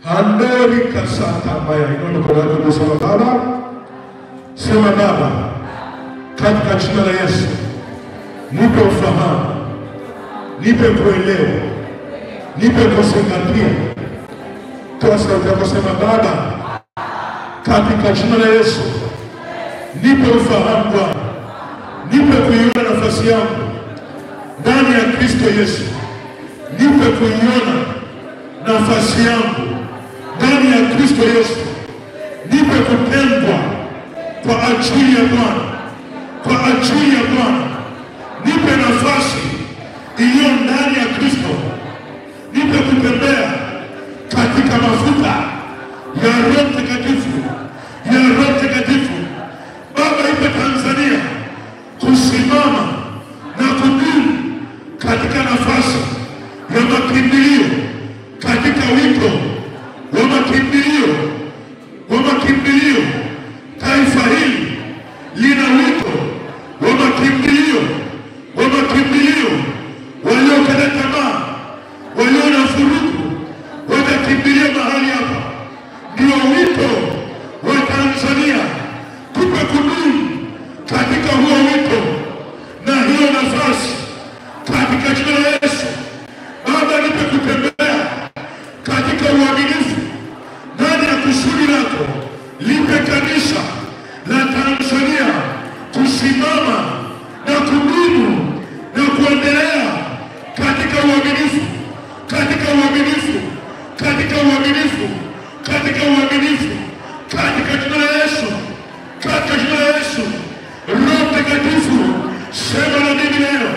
Handori kasata maya. Inono kwa lako kusema Baba. Sema Baba, katika jina la Yesu, nipe ufahamu, nipe kuelewa, nipe kuzingatia. Toa sauti yako, sema Baba, katika jina la Yesu, nipe ufahamu Bwana, nipe kuiona nafasi yangu ndani ya Kristo Yesu, nipe kuiona nafasi yangu ndani ya Kristo Yesu, nipe kutengwa kwa ajili ya Bwana, kwa ajili ya Bwana, nipe nafasi iliyo ndani ya Kristo, nipe kutembea katika mafuta ya Roho Mtakatifu, ya Roho Mtakatifu. Baba, ipe Tanzania kusimama na kudumu katika nafasi ya makimbilio, katika wito wa makimbilio, wa makimbilio. Taifa hili lina wito wa makimbilio, wa makimbilio. Waliokata tamaa, walio na furugu, watakimbilia mahali hapa. Ndio wito wa Tanzania. Tupe kudumu katika huo wito na hiyo nafasi katika jina la Yesu. Baba, nipe kutembea katika uaminifu ndani ya kusudi lako. Lipe kanisa la Tanzania kusimama na kudumu na kuendelea katika uaminifu, katika uaminifu, katika uaminifu, katika uaminifu, katika jina la Yesu, katika jina la Yesu. Roho Mtakatifu, sema na mimi leo.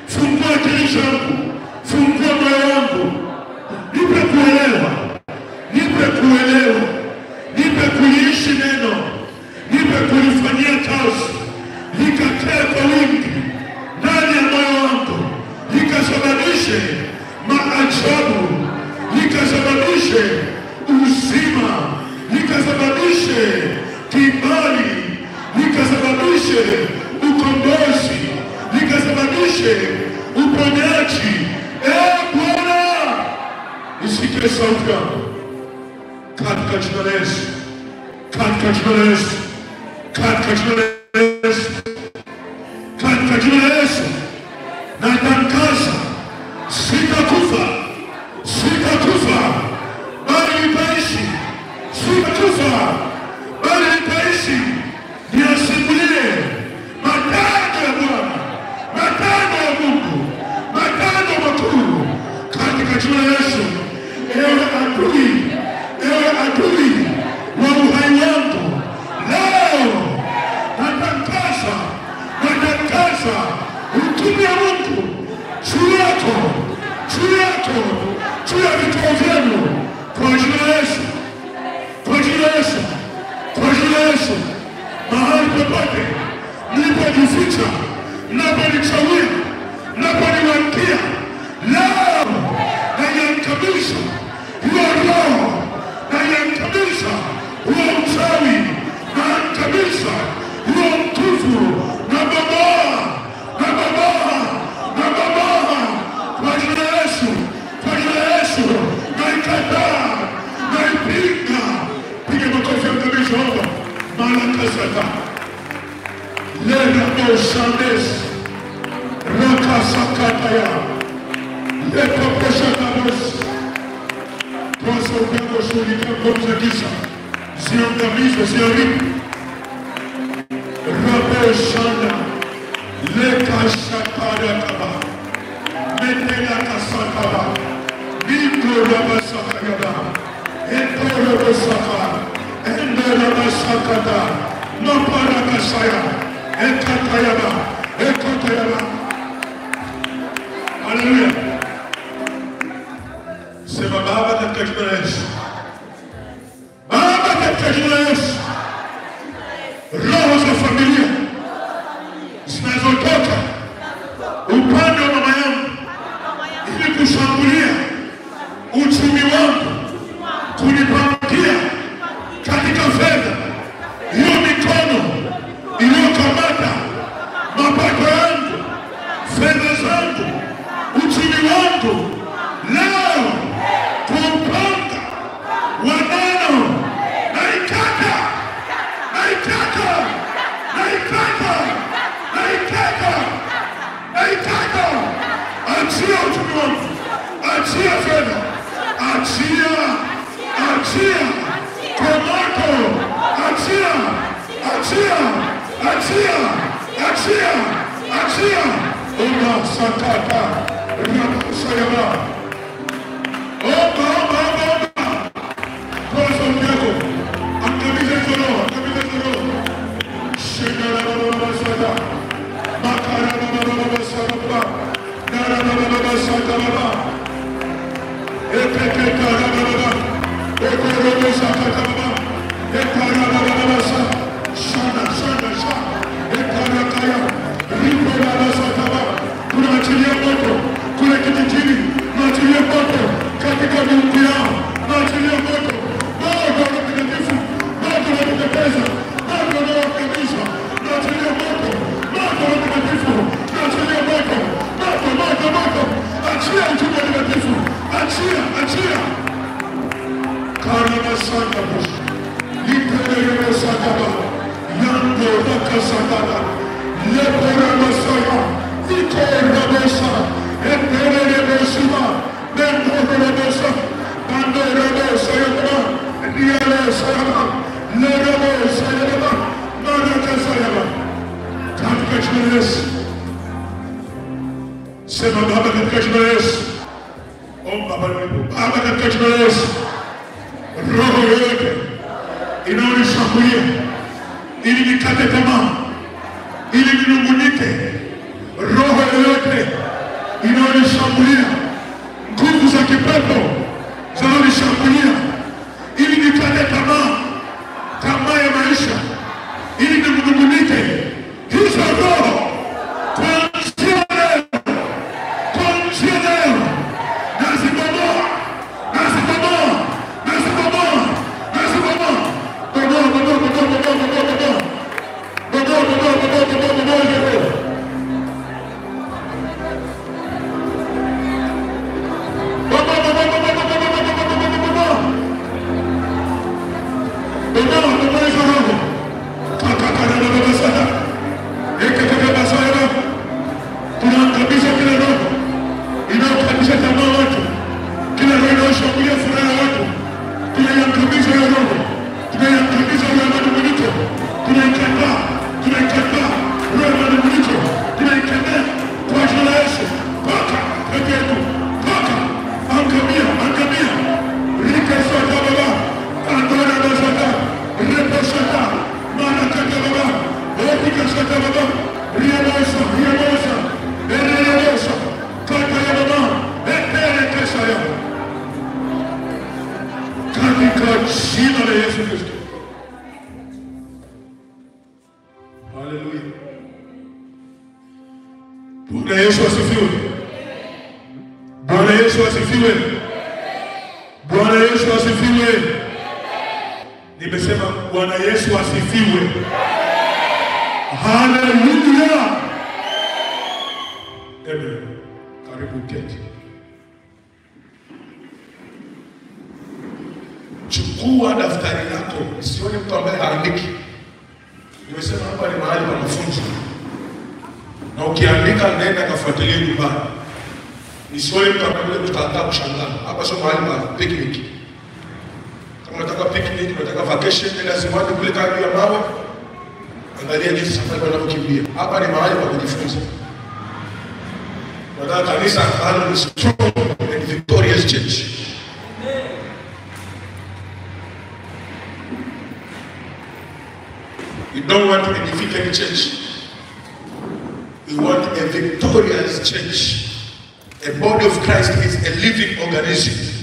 Fungua akili zangu, fungua moyo wangu, nipe kuelewa, nipe kuelewa, nipe kuliishi neno, nipe kulifanyia kazi, likakae kwa wingi ndani ya moyo wangu, likasababishe maajabu, likasababishe uzima, likasababishe kibali, likasababishe ukombozi, likasababishe uponyaji. Bwana, isikie sauti yangu katika jina la Yesu, katika jina la Yesu, katika jina la Yesu, katika jina la Yesu. Natangaza sitakufa, sitakufa bali nitaishi, sitakufa bali nitaishi. Niasimulie matendo ya Bwana, matendo ya Mungu, matendo makuu katika jina la Yesu. Ewe adui, ewe adui wa uhai wangu, leo natangaza, natangaza hukuma ya Mungu juu yako, juu yako, juu ya vituo vyenu kwa jina la Yesu, kwa jina la Yesu, kwa jina la Yesu. Mahali popote mlipojificha, mnaponichawia, mnaponiwangia, leo naiangamiza hiyo roho, naiangamiza huo uchawi, naangamiza huo nguvu, na baboa, na baboa, na baboa kwa jina la Yesu, kwa jina la Yesu. Naikataa, naipinga. Piga makofi ya mkabisho hapa. Malakasata Lera Shandes Rakasakataya Leta Poshatabos. Tuasa upendo shulika kwa giza, ziangamize, ziharibu. Rabo Shanda Lekashatada Kaba Metela Kasakaba Niko Rabasakayaba Eko Rabasaka Endera Basakada Mapara Kasaya Ekatayaba, Ekatayaba. Haleluya. Sema Baba, katika jina la Yesu, Baba, katika jina la Yesu, roho za familia zinazotoka upande wa mama yangu ili kushambulia uchumi wangu, kunipangia katika fedha, hiyo mikono iliyokamata mapato yangu, fedha zangu, uchumi wangu, leo kupanga Mungu. Achia fedha. Achia. Achia. Tomato. Achia. Achia. Achia. Achia. Achia. Uma sakata. Sayaba. Omba. Kwa sauti yako. Angamize zoro. Shekara baba sada. Makara baba sada. Nara baba sada baba. Ekeke kara baba. Ekoro sakata baba. Ekara baba sada. Shana. Ekara kaya. Ripo baba sada baba. Tunaachilia moto kule kijijini, tunaachilia moto katika miungu yao, tunaachilia moto moto wa mtakatifu, moto wa kuteketeza, moto wa kuangamiza, tunaachilia moto wa mtakatifu, tunaachilia moto, achia ujumbe mtakatifu, achia. Karama sanga bush, liperere sanga, yango baka sanga, lepora masaya. Iko rabosa, etere rabosa, bendo rabosa, bando rabosa yaba, diale sayaba, le rabosa yaba, maraka sayaba. Katika jina la Yesu. Sema Baba katika jina la Yesu. Omba Baba katika jina la Yesu. Roho yote inayonishambulia ili nikate tamaa, ili ninungunike. Roho yoyote inayonishambulia, nguvu za kipepo zinazonishambulia ili nikate tamaa ya maisha, ili ninungunike, hizo roho kuanzia leo nazibomoa. Bwana Yesu asifiwe. Bwana Yesu asifiwe. Bwana Yesu asifiwe. Nimesema Bwana Yesu asifiwe. Haleluya. Amen. Karibu keti. Chukua daftari lako. Sioni mtu ambaye haandiki. Nimesema hapa ni mahali pa mafunzo. Na ukiandika nenda kafuatilia nyumbani. Nisione mtu ambaye tutaanza kushangaa. Hapa sio mahali pa picnic. Kama unataka picnic, unataka vacation, nenda Zimbabwe kule karibu ya mawe. Angalia jinsi safari wanavyokimbia. Hapa ni mahali pa kujifunza. Unataka kanisa ambalo ni strong and victorious church. We don't want a defeated church. We want a victorious church. A body of Christ is a living organism.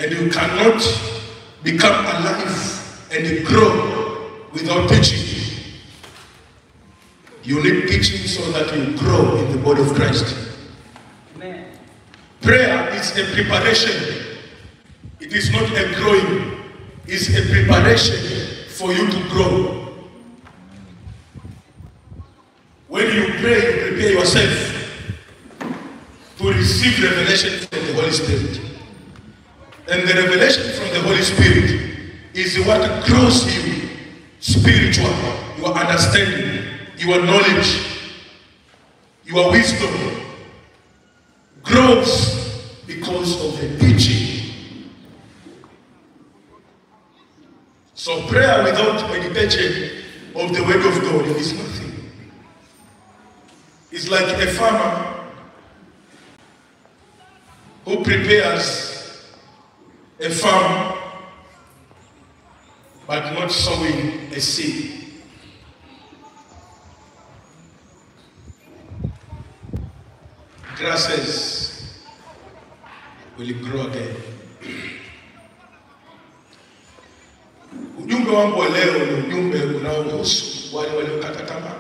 And you cannot become alive and grow without teaching. You need teaching so that you grow in the body of Christ. Amen. Prayer is a preparation. It is not a growing. It's a preparation for you to grow. When you pray, you prepare yourself to receive revelation from the Holy Spirit. And the revelation from the Holy Spirit is what grows you spiritually, your understanding, your knowledge, Your wisdom grows because of the teaching. So prayer without meditation of the word of God is nothing. It's like a farmer who prepares a farm but not sowing a seed. Grasses will grow again. Ujumbe wangu wa leo ni ujumbe unaohusu wale waliokata tamaa.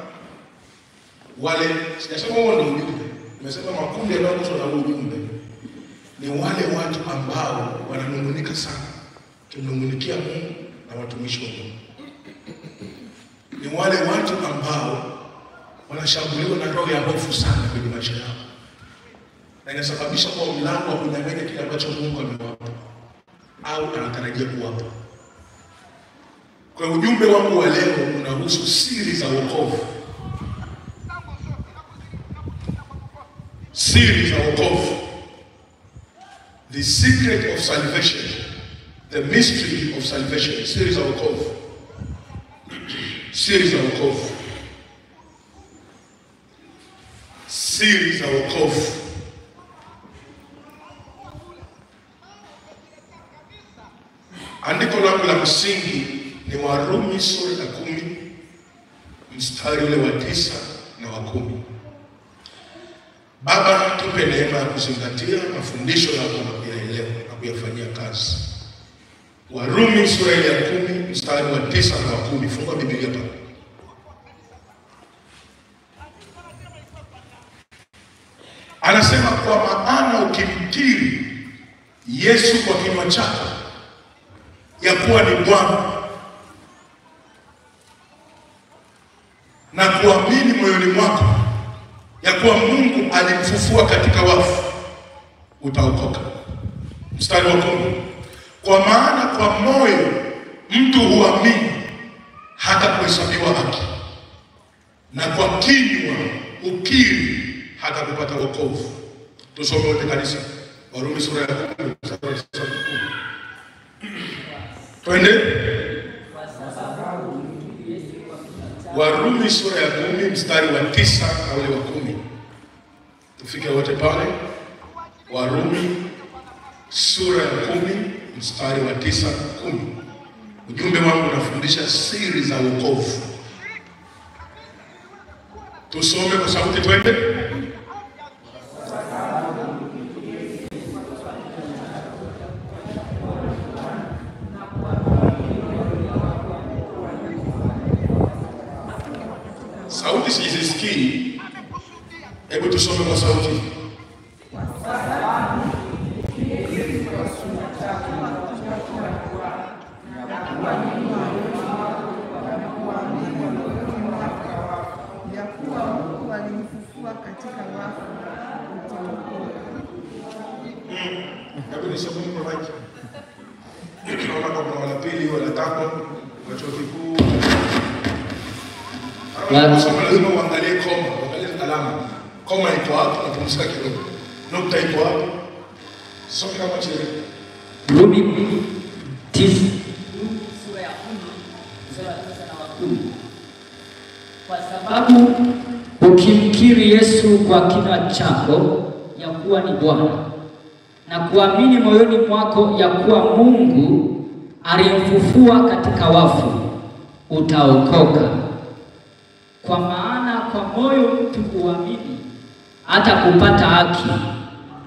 Wale, sijasema wao ndio ujumbe. Nimesema makundi yanayohusu na ujumbe. Ni wale watu ambao wananung'unika sana. Tunanung'unikia Mungu na watumishi wa Mungu. Ni wale watu ambao wanashambuliwa na roho ya hofu sana kwenye maisha yao. Na inasababisha kwa mlango wa kunyang'anya kile ambacho Mungu amewapa au anatarajia kuwapa. Kwa ujumbe wangu wa leo unahusu siri za wokovu. Siri za wokovu. The secret of salvation. The mystery of salvation. Siri za wokovu. Siri za wokovu. Siri za wokovu. Andiko langu la msingi ni Warumi sura ya 10 mstari ule wa 9 na wa 10. Baba, tupe neema ya kuzingatia mafundisho yako na kuyaelewa na kuyafanyia kazi. Warumi sura ya 10 mstari wa 9 na wa 10. Fungua Biblia hapa. Anasema kwa maana ukimkiri Yesu kwa kinywa chako ya kuwa ni Bwana na kuamini moyoni mwako ya kuwa Mungu alimfufua katika wafu, utaokoka. Mstari wa 10. Kwa maana kwa moyo mtu huamini hata kuhesabiwa haki, na kwa kinywa ukiri hata kupata wokovu. Tusome wote kanisa. Warumi sura ya 10 mstari wa 9. Twende. Warumi sura ya 10 mstari wa 9 na ule wa 10. Tufike wote pale. Warumi sura ya 10 mstari wa 9 na 10. Ujumbe wangu unafundisha siri za wokovu. Tusome kwa sauti, twende. Sauti sizisikii. Hebu tusome kwa sauti. Hebu nisome kwa maiki. Tunaona kwa wala pili wala tatu wa chuo kikuu. Lazima uangalie koma, uangalie alama. Koma iko hapo na pumzika kidogo. Nukta iko hapo. Soma kama chile. Warumi 9 sura ya 10 mstari wa 9 na wa 10. Kwa sababu ukimkiri Yesu kwa kinywa chako ya kuwa ni Bwana na kuamini moyoni mwako ya kuwa Mungu alimfufua katika wafu, utaokoka. Kwa maana kwa moyo mtu huamini hata kupata haki,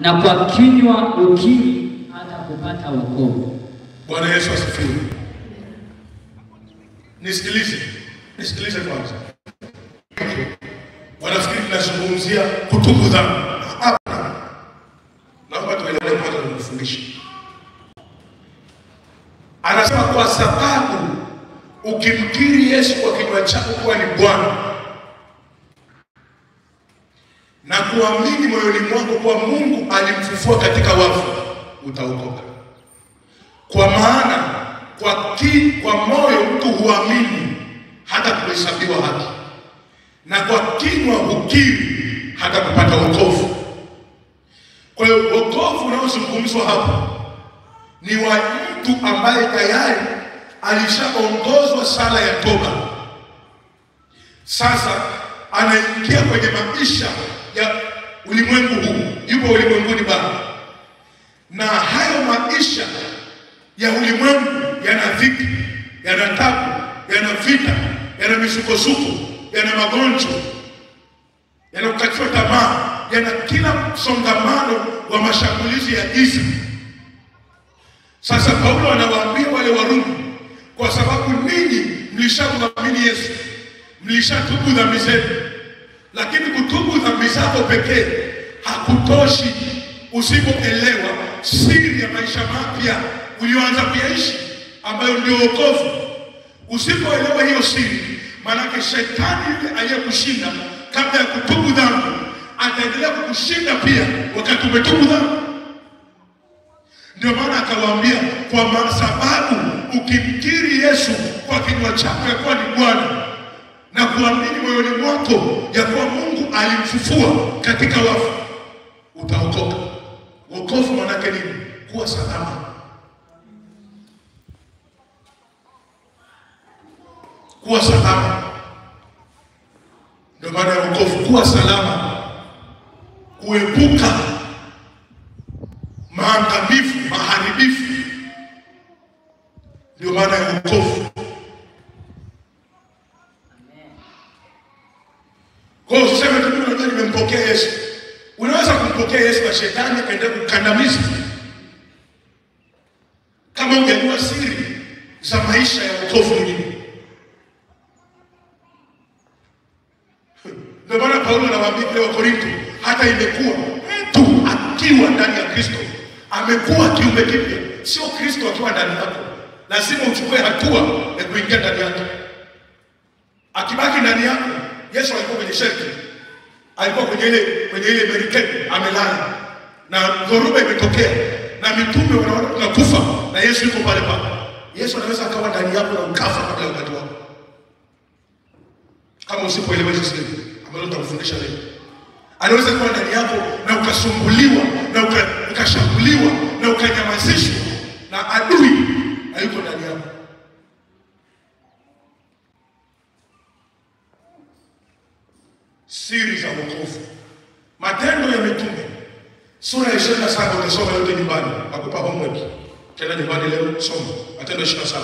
na kwa kinywa ukiri hata kupata wokovu. Bwana Yesu asifiwe. Nisikilize kwanza. Wanafikiri tunazungumzia kutubu dhambi. Hapana. Naomba tuelewe kwanza tunafundisha. Anasema kwa sababu ukimkiri Yesu kwa kinywa chako kuwa ni Bwana na kuamini moyoni mwako kuwa Mungu alimfufua katika wafu, utaokoka. Kwa maana kwa moyo mtu huamini hata kuhesabiwa haki, na kwa kinywa hukiri hata kupata wokovu. Kwa hiyo wokovu unaozungumzwa hapa ni wa mtu ambaye tayari alishaongozwa sala ya toba. Sasa anaingia kwenye maisha ya ulimwengu huu, yupo ulimwenguni bado, na hayo maisha ya ulimwengu yana dhiki, yana tabu, yana vita, yana misukosuko, yana magonjwa, yana kukatishwa tamaa, yana kila msongamano wa mashambulizi ya giza. Sasa Paulo anawaambia wale Warumi, kwa sababu ninyi mlishamwamini Yesu, mlishatubu dhambi zenu, lakini kutubu dhambi zako pekee hakutoshi usipoelewa siri ya maisha mapya ulioanza kuyaishi, ambayo ndio wokovu. Usipoelewa hiyo siri, maana shetani yule aliyekushinda kabla ya kutubu dhambi ataendelea kukushinda pia wakati umetubu dhambi. Ndio maana akawaambia, kwa sababu ukimkiri Yesu kwa kinywa chako ya kuwa ni Bwana na kuamini moyoni mwako ya kuwa Mungu alimfufua katika wafu, utaokoka. Wokovu maana yake nini? Kuwa salama. Kuwa salama. Ndio maana ya wokovu, kuwa salama, kuepuka maangamivu, maharibifu. Ndio maana ya wokovu. Kwa hiyo usiseme tu mimi nimempokea Yesu. Unaweza kumpokea Yesu na shetani akaendelea kukandamiza, kama ungejua siri za maisha ya wokovu nini. Ndio maana Paulo anawaambia wale wa Korinto, hata imekuwa mtu akiwa ndani ya Kristo amekuwa kiumbe kipya. Sio Kristo akiwa ndani yako, lazima uchukue hatua ya kuingia ndani yake. Akibaki ndani yako, Yesu alikuwa kwenye sheki, alikuwa kwenye ile merikebu amelala, na dhoruba imetokea na mitume wanaona tunakufa, na Yesu yuko pale pale. Yesu anaweza akawa ndani yako na ukafa kabla ya wakati wako, kama usipoelewa hizo siri ambazo nitakufundisha leo. Anaweza kuwa ndani yako na ukasumbuliwa na ukashambuliwa na ukanyamazishwa na adui hayuko ndani yako. Siri za wokovu. Matendo ya Mitume sura ya 27, utasoma yote nyumbani, nakupa homework. Tena nyumbani leo soma Matendo 27.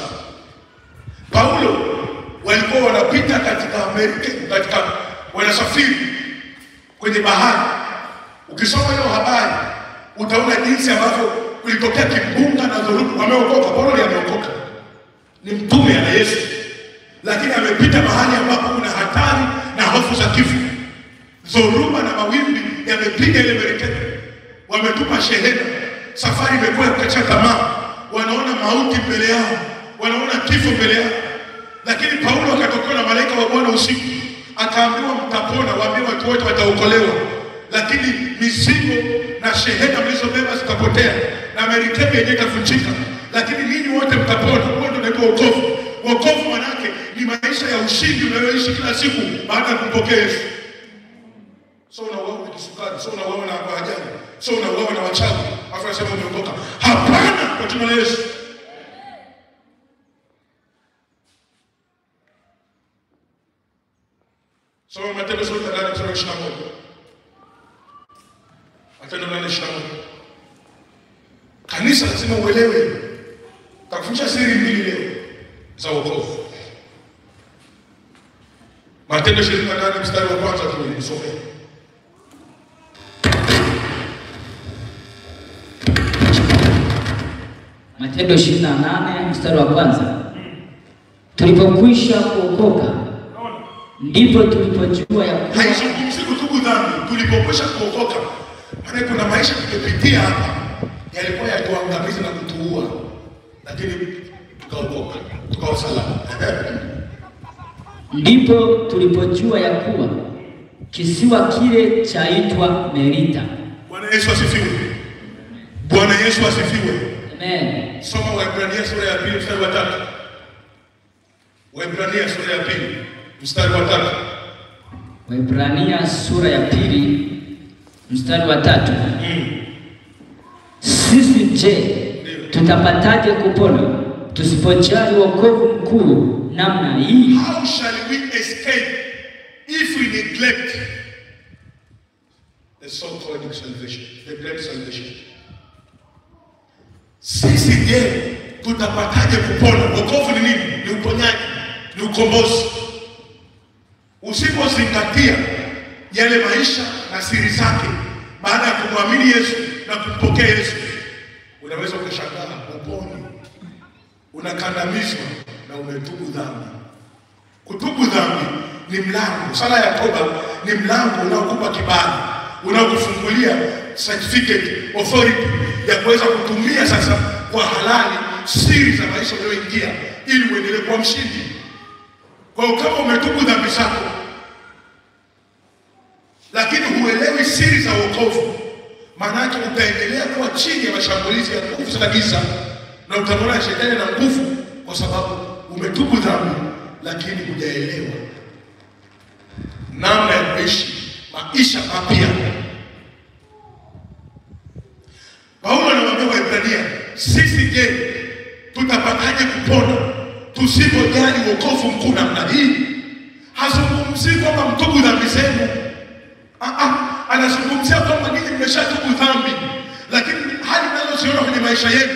Paulo walikuwa wanapita katika Amerika, wanasafiri kwenye bahari. Ukisoma hiyo habari utaona jinsi ambavyo kulitokea kimbunga na dhoruba. Wameokoka, Paulo ndiye ameokoka, ni mtume ana Yesu, lakini amepita mahali ambapo kuna hatari na hofu za kifo. Dhoruba na mawimbi yamepiga ile merikebu, wametupa shehena, safari imekuwa ya kukata tamaa, wanaona mauti mbele yao, wanaona kifo mbele yao. Lakini Paulo akatokea na malaika wa Bwana usiku, akaambiwa mtapona, waambie watu wote wataokolewa, lakini mizigo na shehena mlizobeba zitapotea na merikebu yenyewe itavunjika, lakini ninyi wote mtapona. Huo ndio unaitwa wokovu. Wokovu maana yake ni maisha ya ushindi unayoishi kila siku baada ya kumpokea Yesu. So unauawa na kisukari, so unauawa na ajali, so unauawa na wachawi, afu unasema umeokoka. Hapana, kwa jina la Yesu. So Matendo sura ya 8 mstari wa 21. Matendo 8:21. Kanisa lazima uelewe. Takufundisha siri mbili leo za wokovu. Matendo 28 mstari wa kwanza tulisome. Matendo 28 mstari wa kwanza. Tulipokwisha kuokoka ndipo tulipojua ya kuwa haizungumzi kutubu dhambi. Tulipokwisha kuokoka, maana kuna maisha tumepitia hapa yalikuwa yatuangamiza na kutuua, lakini tukaokoka, tukawa salama. Ndipo tulipojua ya kuwa kisiwa kile chaitwa Merita. Bwana Yesu asifiwe. Bwana Yesu asifiwe. Amen. Soma Waebrania sura ya 2 mstari wa 3. Waebrania sura ya 2 mstari wa 3. Waebrania sura ya 2 mstari wa 3. Sisi je, tutapataje kupona tusipojali wokovu mkuu namna hii? How shall we escape if we neglect the so-called salvation, the great salvation? Sisi je, tutapataje kupona? Wokovu ni nini? Ni uponyaji, ni ukombozi. Usipozingatia yale maisha na siri zake baada ya kumwamini Yesu na kumpokea Yesu, unaweza kushangaa uponi, unakandamizwa na umetubu dhambi. Kutubu dhambi ni mlango. Sala ya toba ni mlango unaokupa kibali, unaokufungulia certificate authority ya kuweza kutumia sasa kwa halali siri za maisha unayoingia ili uendelee kuwa mshindi. Kwa kama umetubu dhambi zako lakini huelewi siri za wokovu, maana yake utaendelea kuwa chini ya mashambulizi ya nguvu za giza na utamwona shetani na nguvu, kwa sababu umetubu dhambi lakini hujaelewa namna ya kuishi maisha mapya. Paulo anawaambia Waebrania, sisi je, tutapataje kupona tusipojali wokovu mkuu namna hii? Hazungumzi kwamba mtubu dhambi zenu. Anazungumzia kwamba ninyi mmeshatubu dhambi, lakini hali mnazoziona kwenye maisha yenu,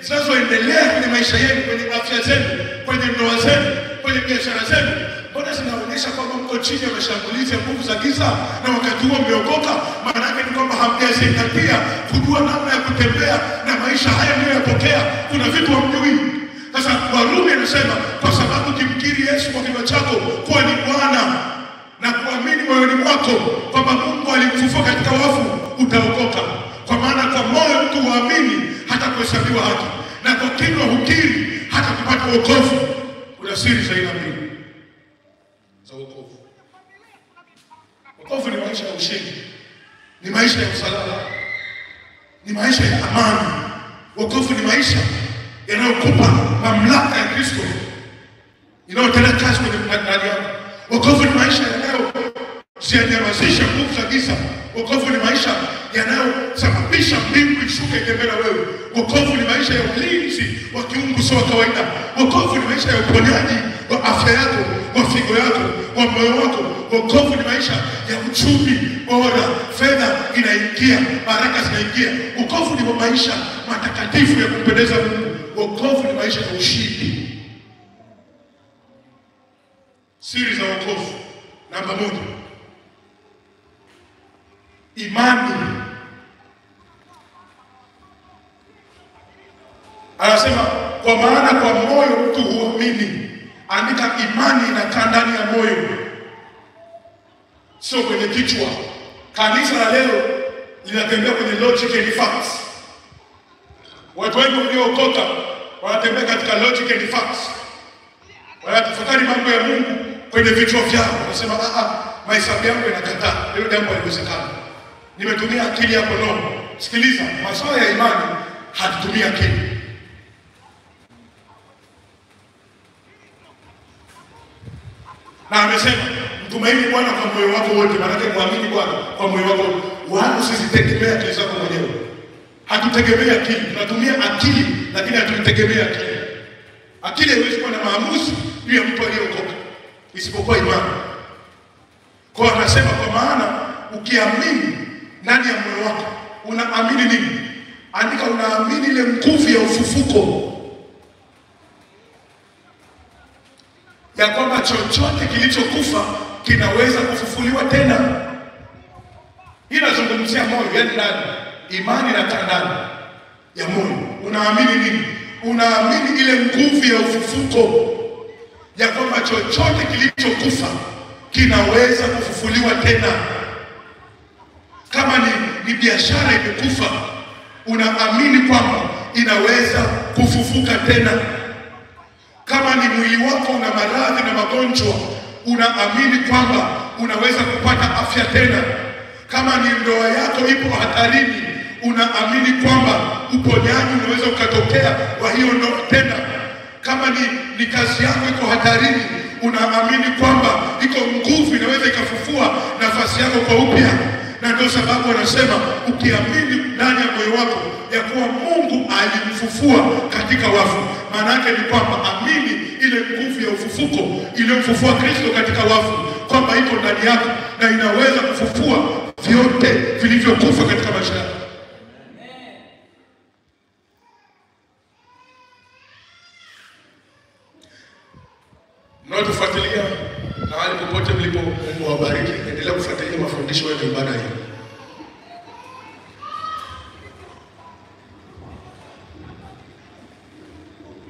zinazoendelea kwenye maisha yenu, kwenye afya zenu, kwenye ndoa zenu, kwenye biashara zenu, mbona zinaonyesha kwamba mko chini ya mashambulizi ya nguvu za giza na wakati huo mmeokoka? Maana yake ni kwamba hamjazingatia kujua namna ya kutembea na maisha haya mliyopokea. Kuna vitu hamjui. Sasa Warumi anasema, kwa sababu ukimkiri Yesu kwa kinywa chako kuwa ni Bwana na kuamini moyoni mwako kwamba Mungu alimfufua katika wafu, utaokoka. Kwa maana kwa moyo mtu huamini hata kuhesabiwa haki, na kwa kinywa hukiri hata kupata wokovu. Kuna siri za aina mbili za wokovu. Wokovu ni maisha ya ushindi, ni maisha ya usalama, ni maisha ya amani. Wokovu ni maisha yanayokupa mamlaka ya Kristo inayotenda kazi kwenye ndani yako. Wokovu ni maisha yanayosianyamazisha nguvu za giza. Wokovu ni maisha yanayosababisha mbingu ishuke itembee na wewe. Wokovu ni maisha ya ulinzi wa kiungu sio wa kawaida. Wokovu ni maisha ya uponyaji wa afya yako, wa figo yako, wa moyo wako. Wokovu ni maisha ya uchumi bora, fedha inaingia, baraka zinaingia. Wokovu ni maisha matakatifu ya kumpendeza Mungu. Wokovu ni maisha ya ushindi. Siri za wokovu. Namba 1, imani. Anasema kwa maana kwa moyo mtu huamini. Andika, imani inakaa ndani ya moyo, sio kwenye kichwa. Kanisa la leo linatembea kwenye logic and facts. Watu wengi waliookoka wanatembea katika logic and facts. Wanatafakari mambo ya Mungu kwenye vichwa vyao. Wanasema mahesabu yangu yanakataa, hilo jambo haliwezekana. Nimetumia akili hapo. No, sikiliza, masuala ya imani hatutumia akili. Na amesema mtumaini Bwana kwa moyo wako wote, maana yake muamini Bwana kwa moyo wako wote. Wala usizitegemea akili zako mwenyewe. Hatutegemea akili, tunatumia akili lakini hatutegemea akili. Akili haiwezi kuwa na maamuzi juu ya mtu aliyeokoka isipokuwa imani. Kwa anasema kwa maana ukiamini ndani ya moyo wako, unaamini nini? Andika, unaamini ile nguvu ya ufufuko, ya kwamba chochote kilichokufa kinaweza kufufuliwa tena. Hii inazungumzia moyo, yani ndani. Imani inakaa ndani ya moyo. Unaamini nini? Unaamini ile nguvu ya ufufuko, ya kwamba chochote kilichokufa kinaweza kufufuliwa tena. Kama ni biashara imekufa, unaamini kwamba inaweza kufufuka tena. Kama ni mwili wako una maradhi na magonjwa, unaamini kwamba unaweza kupata afya tena. Kama ni ndoa yako ipo hatarini, unaamini kwamba uponyaji unaweza ukatokea kwa hiyo ndoa tena. Kama ni kazi yako iko hatarini, unaamini kwamba iko nguvu inaweza ikafufua nafasi yako kwa upya. Na ndio sababu wanasema ukiamini ndani ya moyo wako ya kuwa Mungu alimfufua katika wafu, maana yake ni kwamba amini ile nguvu ya ufufuko iliyomfufua Kristo katika wafu, kwamba iko ndani yako na inaweza kufufua vyote vilivyokufa katika maisha yako. Mnaotufuatilia na hali popote mlipo, Mungu awabariki. Endelea kufuatilia mafundisho ya ibada hii.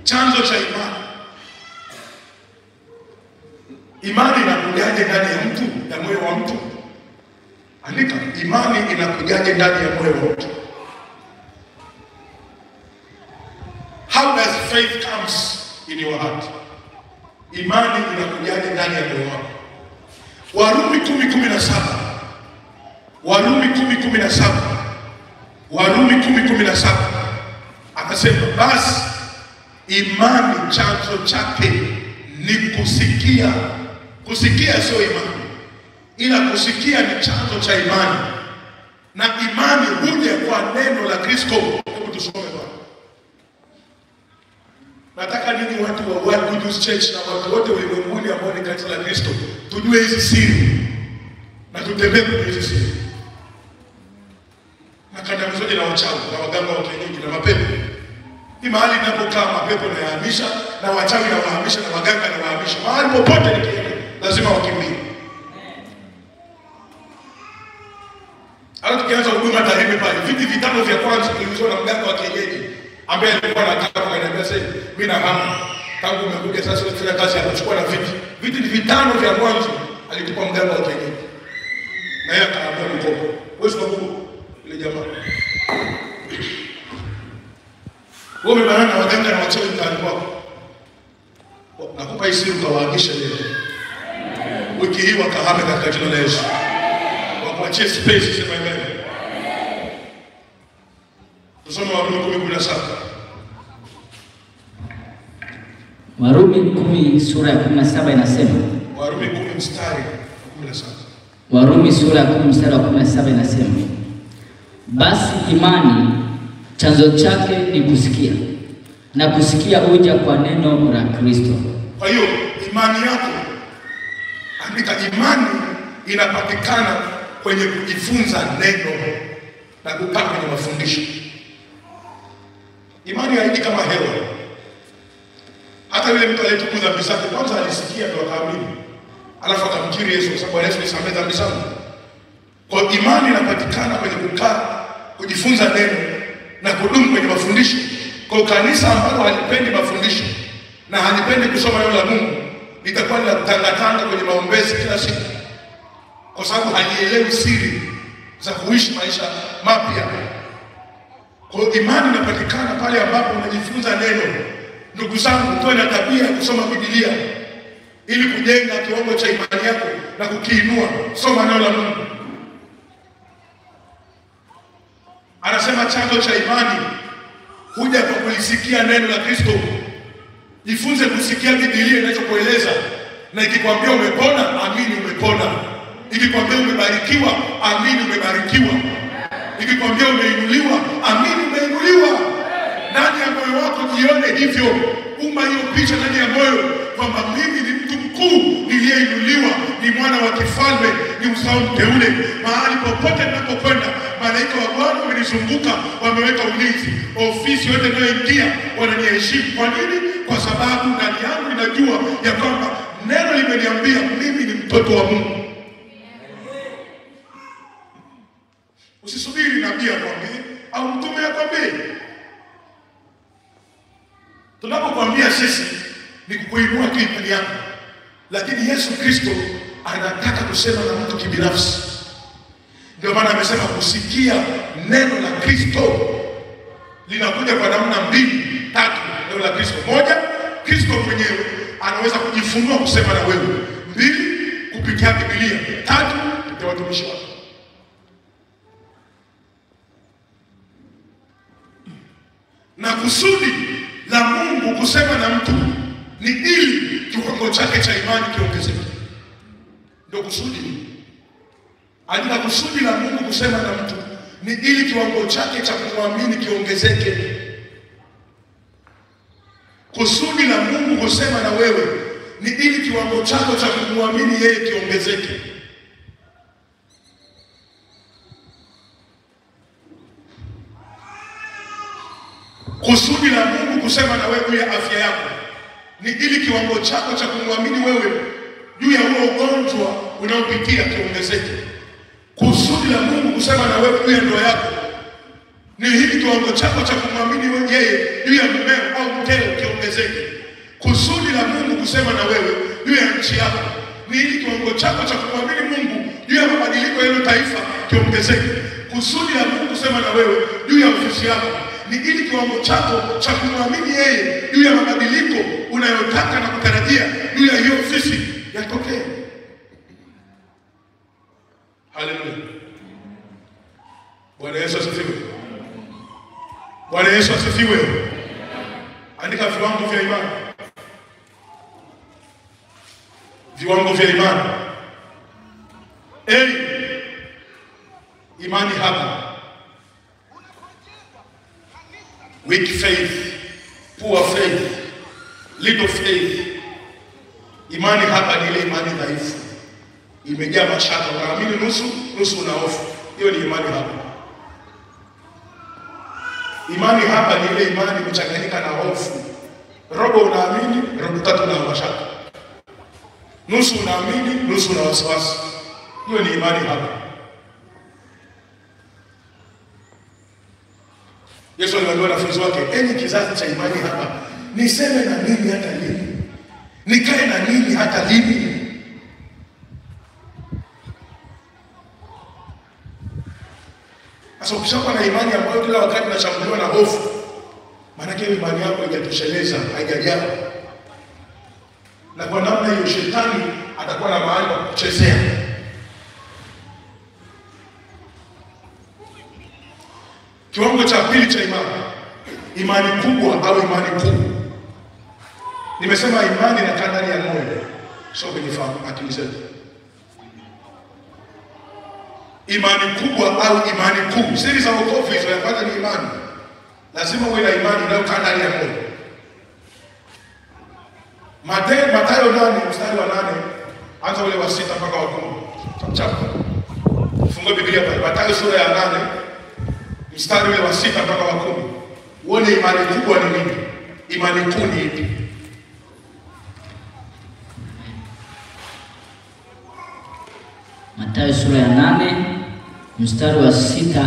Chanzo cha imani. Imani inakujaje ndani ya mtu, ya moyo wa mtu? Andika, imani inakujaje ndani ya moyo wa mtu? How does faith comes in your heart? Imani inakujaje ndani ya moyo wako? Warumi 10:17. Warumi 10:17. Warumi 10:17. Akasema basi imani chanzo chake ni kusikia. Kusikia sio imani, ila kusikia ni chanzo cha imani. Na imani huja kwa neno la Kristo. Hebu tusome bwana. Nataka nini watu wa World Good News Church na watu wote ulimwenguni ambao ni kanisa la Kristo tujue hizi siri na tutembee kwa hizi siri. Na kandamizaji na wachawi na waganga wa kienyeji na mapepo. Hii mahali ninapokaa mapepo na yahamisha na wachawi na wahamisha na waganga na wahamisha. Mahali popote nikienda lazima wakimbie. Hata tukianza huduma Tarime pale, viti vitano vya kwanza tuliuzwa na mganga wa kienyeji ambaye alikuwa anataka kuniambia sasa mimi na hamu tangu umekuja sasa unafanya kazi ya kuchukua na viti vitano vya mwanzo alitupa mganga wa kienyeji. Na yeye akaambia mkopo. Wewe sababu ile jamaa. Wewe umebanana na waganga na wachawi ndani kwako. Nakupa hii siri ukawaagisha leo. Wiki hii wakahame katika jina la Yesu. Wakuachie space sema amen. Tusome Warumi 10:17. Warumi 10 sura ya 17 inasema. Warumi 10 mstari 17. Warumi sura ya 10 mstari wa 17 inasema. Basi imani chanzo chake ni kusikia, na kusikia huja kwa neno la Kristo. Kwa hiyo imani yako, andika, imani inapatikana kwenye kujifunza neno na kukaa kwenye mafundisho. Imani haiji kama hewa. Hata yule mtu aliyetukuza dhambi zake kwanza alisikia ndio akaamini. Alafu akamkiri Yesu kwa sababu Yesu alisamehe dhambi zangu. Kwa imani inapatikana kwenye kukaa, kujifunza neno na kudumu kwenye mafundisho. Kwa kanisa ambalo halipendi mafundisho na halipendi kusoma neno la Mungu, litakuwa linatangatanga kwenye maombezi kila siku. Kwa sababu halielewi siri za kuishi maisha mapya. Kwa imani inapatikana pale ambapo unajifunza neno. Ndugu zangu, tuwe na tabia ya kusoma Biblia ili kujenga kiwango cha imani yako na kukiinua. Soma neno la Mungu. Anasema chanzo cha imani huja kwa kulisikia neno la Kristo. Jifunze kusikia Biblia inachokueleza, na ikikwambia umepona, amini umepona. Ikikwambia umebarikiwa, amini umebarikiwa. Ikikwambia umeinuliwa, amini umeinuliwa. Ndani ya moyo wako jione hivyo. Umba hiyo picha ndani ya moyo kwamba mimi ni mtu mkuu niliyeinuliwa, ni mwana wa kifalme, ni uzao mteule. Mahali popote ninapokwenda, malaika wa Bwana wamenizunguka, wameweka ulinzi. Ofisi yote ninayoingia wananiheshimu. Kwa nini? Kwa sababu ndani yangu ninajua ya kwamba neno limeniambia mimi ni mtoto wa Mungu. Usisubiri nabii akwambie au mtume akwambie. Tunapokuambia sisi ni kukuinua imani yako, lakini Yesu Kristo anataka kusema na mtu kibinafsi. Ndio maana amesema kusikia neno la Kristo linakuja kwa namna mbili, tatu. Neno la Kristo, moja, Kristo mwenyewe anaweza kujifunua kusema na wewe. Mbili, kupitia Biblia. Tatu, kupitia watumishi wake. Na kusudi la Mungu kusema na mtu ni ili kiwango chake cha imani kiongezeke. Ndio kusudi. Andika kusudi la Mungu kusema na mtu ni ili kiwango chake cha kumwamini kiongezeke. Kusudi la Mungu kusema na wewe ni ili kiwango chako cha kumwamini yeye kiongezeke. Kusudi la Mungu kusema na wewe juu ya afya yako ni ili kiwango chako cha kumwamini wewe juu ya huo ugonjwa unaopitia kiongezeke. Kusudi la Mungu kusema na wewe juu ya ndoa yako ni ili kiwango chako cha kumwamini yeye juu ya mumeo au mkeo kiongezeke. Kusudi la Mungu kusema na wewe juu ya nchi yako ni ili kiwango chako cha kumwamini Mungu juu ya mabadiliko ya hilo taifa kiongezeke. Kusudi la Mungu kusema na wewe juu ya ofisi yako ni ili kiwango chako cha kumwamini yeye juu ya mabadiliko unayotaka na kutarajia juu ya hiyo ofisi yatokee. Haleluya. Bwana Yesu asifiwe. Bwana Yesu asifiwe. Andika viwango vya imani. Viwango vya imani. Imani haba. Weak faith, poor faith, little faith. Imani haba ni ile imani dhaifu. Imejaa mashaka, unaamini nusu, nusu una hofu. Hiyo ni imani haba. Imani haba ni ile imani imechanganyika na hofu. Robo unaamini, robo tatu na mashaka. Nusu unaamini, nusu na wasiwasi. Hiyo ni imani haba. Yesu aliwaambia wanafunzi wake, enyi kizazi cha imani haba, niseme na nini hata lini? Nikae na nini hata lini? Sasa ukishakuwa na imani ambayo kila wakati unashambuliwa na hofu, maana hiyo imani yako haijatosheleza, haijajaa. Na kwa namna hiyo shetani atakuwa na mahali pa kuchezea. Kiwango cha pili cha imani kubwa au imani kuu. Nimesema imani inakaa ndani ya moyo, sio kwenye fahamu akili zetu. Imani kubwa au imani kuu. Siri za wokovu hizo ya kwanza ni imani. Lazima uwe na imani inayokaa ndani ya moyo. Mathayo 8 mstari wa 8 hata ule wa 6 mpaka wa 10. Chapa. Fungue Biblia pale. Mathayo sura ya 8 mstari ule wa 6 mpaka wa 10. Uone imani kubwa ni nini? Imani kuu ni ipi? Mathayo sura ya 8 mstari wa 6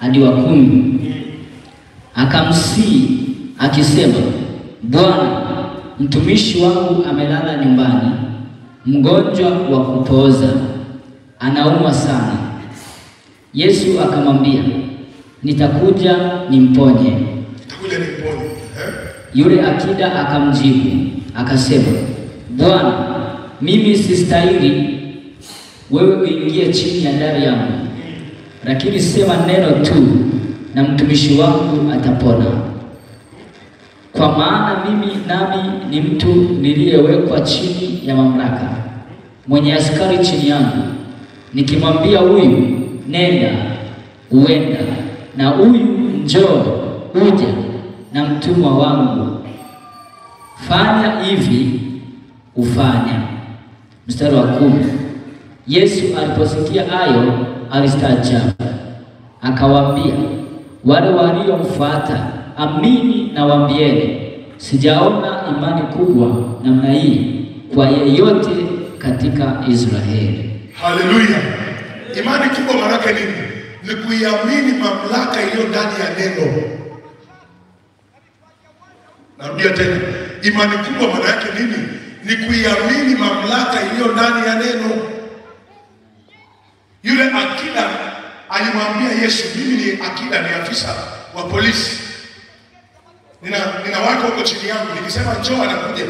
hadi wa 10. Akamsihi akisema, Bwana, mtumishi wangu amelala nyumbani, mgonjwa wa kupooza, anaumwa sana. Yesu akamwambia, nitakuja nimponye. Nitakuja nimponye. Yule akida akamjibu akasema, Bwana, mimi sistahili wewe uingie chini ya dari yangu, lakini sema neno tu na mtumishi wangu atapona. Kwa maana mimi nami ni mtu niliyewekwa chini ya mamlaka, mwenye askari chini yangu. Nikimwambia huyu nenda, uenda, na huyu njoo, uja, na mtumwa wangu fanya hivi, ufanya. Mstari wa 10. Yesu aliposikia hayo alistaajabu, akawaambia wale waliomfuata, amini nawaambieni, sijaona imani kubwa namna hii kwa yeyote katika Israeli. Haleluya. Imani kubwa maana yake nini? Ni kuiamini mamlaka iliyo ndani ya neno. Narudia tena. Imani kubwa maana yake nini? Ni kuiamini mamlaka iliyo ndani ya neno. Yule akida alimwambia Yesu, mimi ni akida, ni afisa wa polisi. Nina watu wako chini yangu, nikisema njoo anakuja.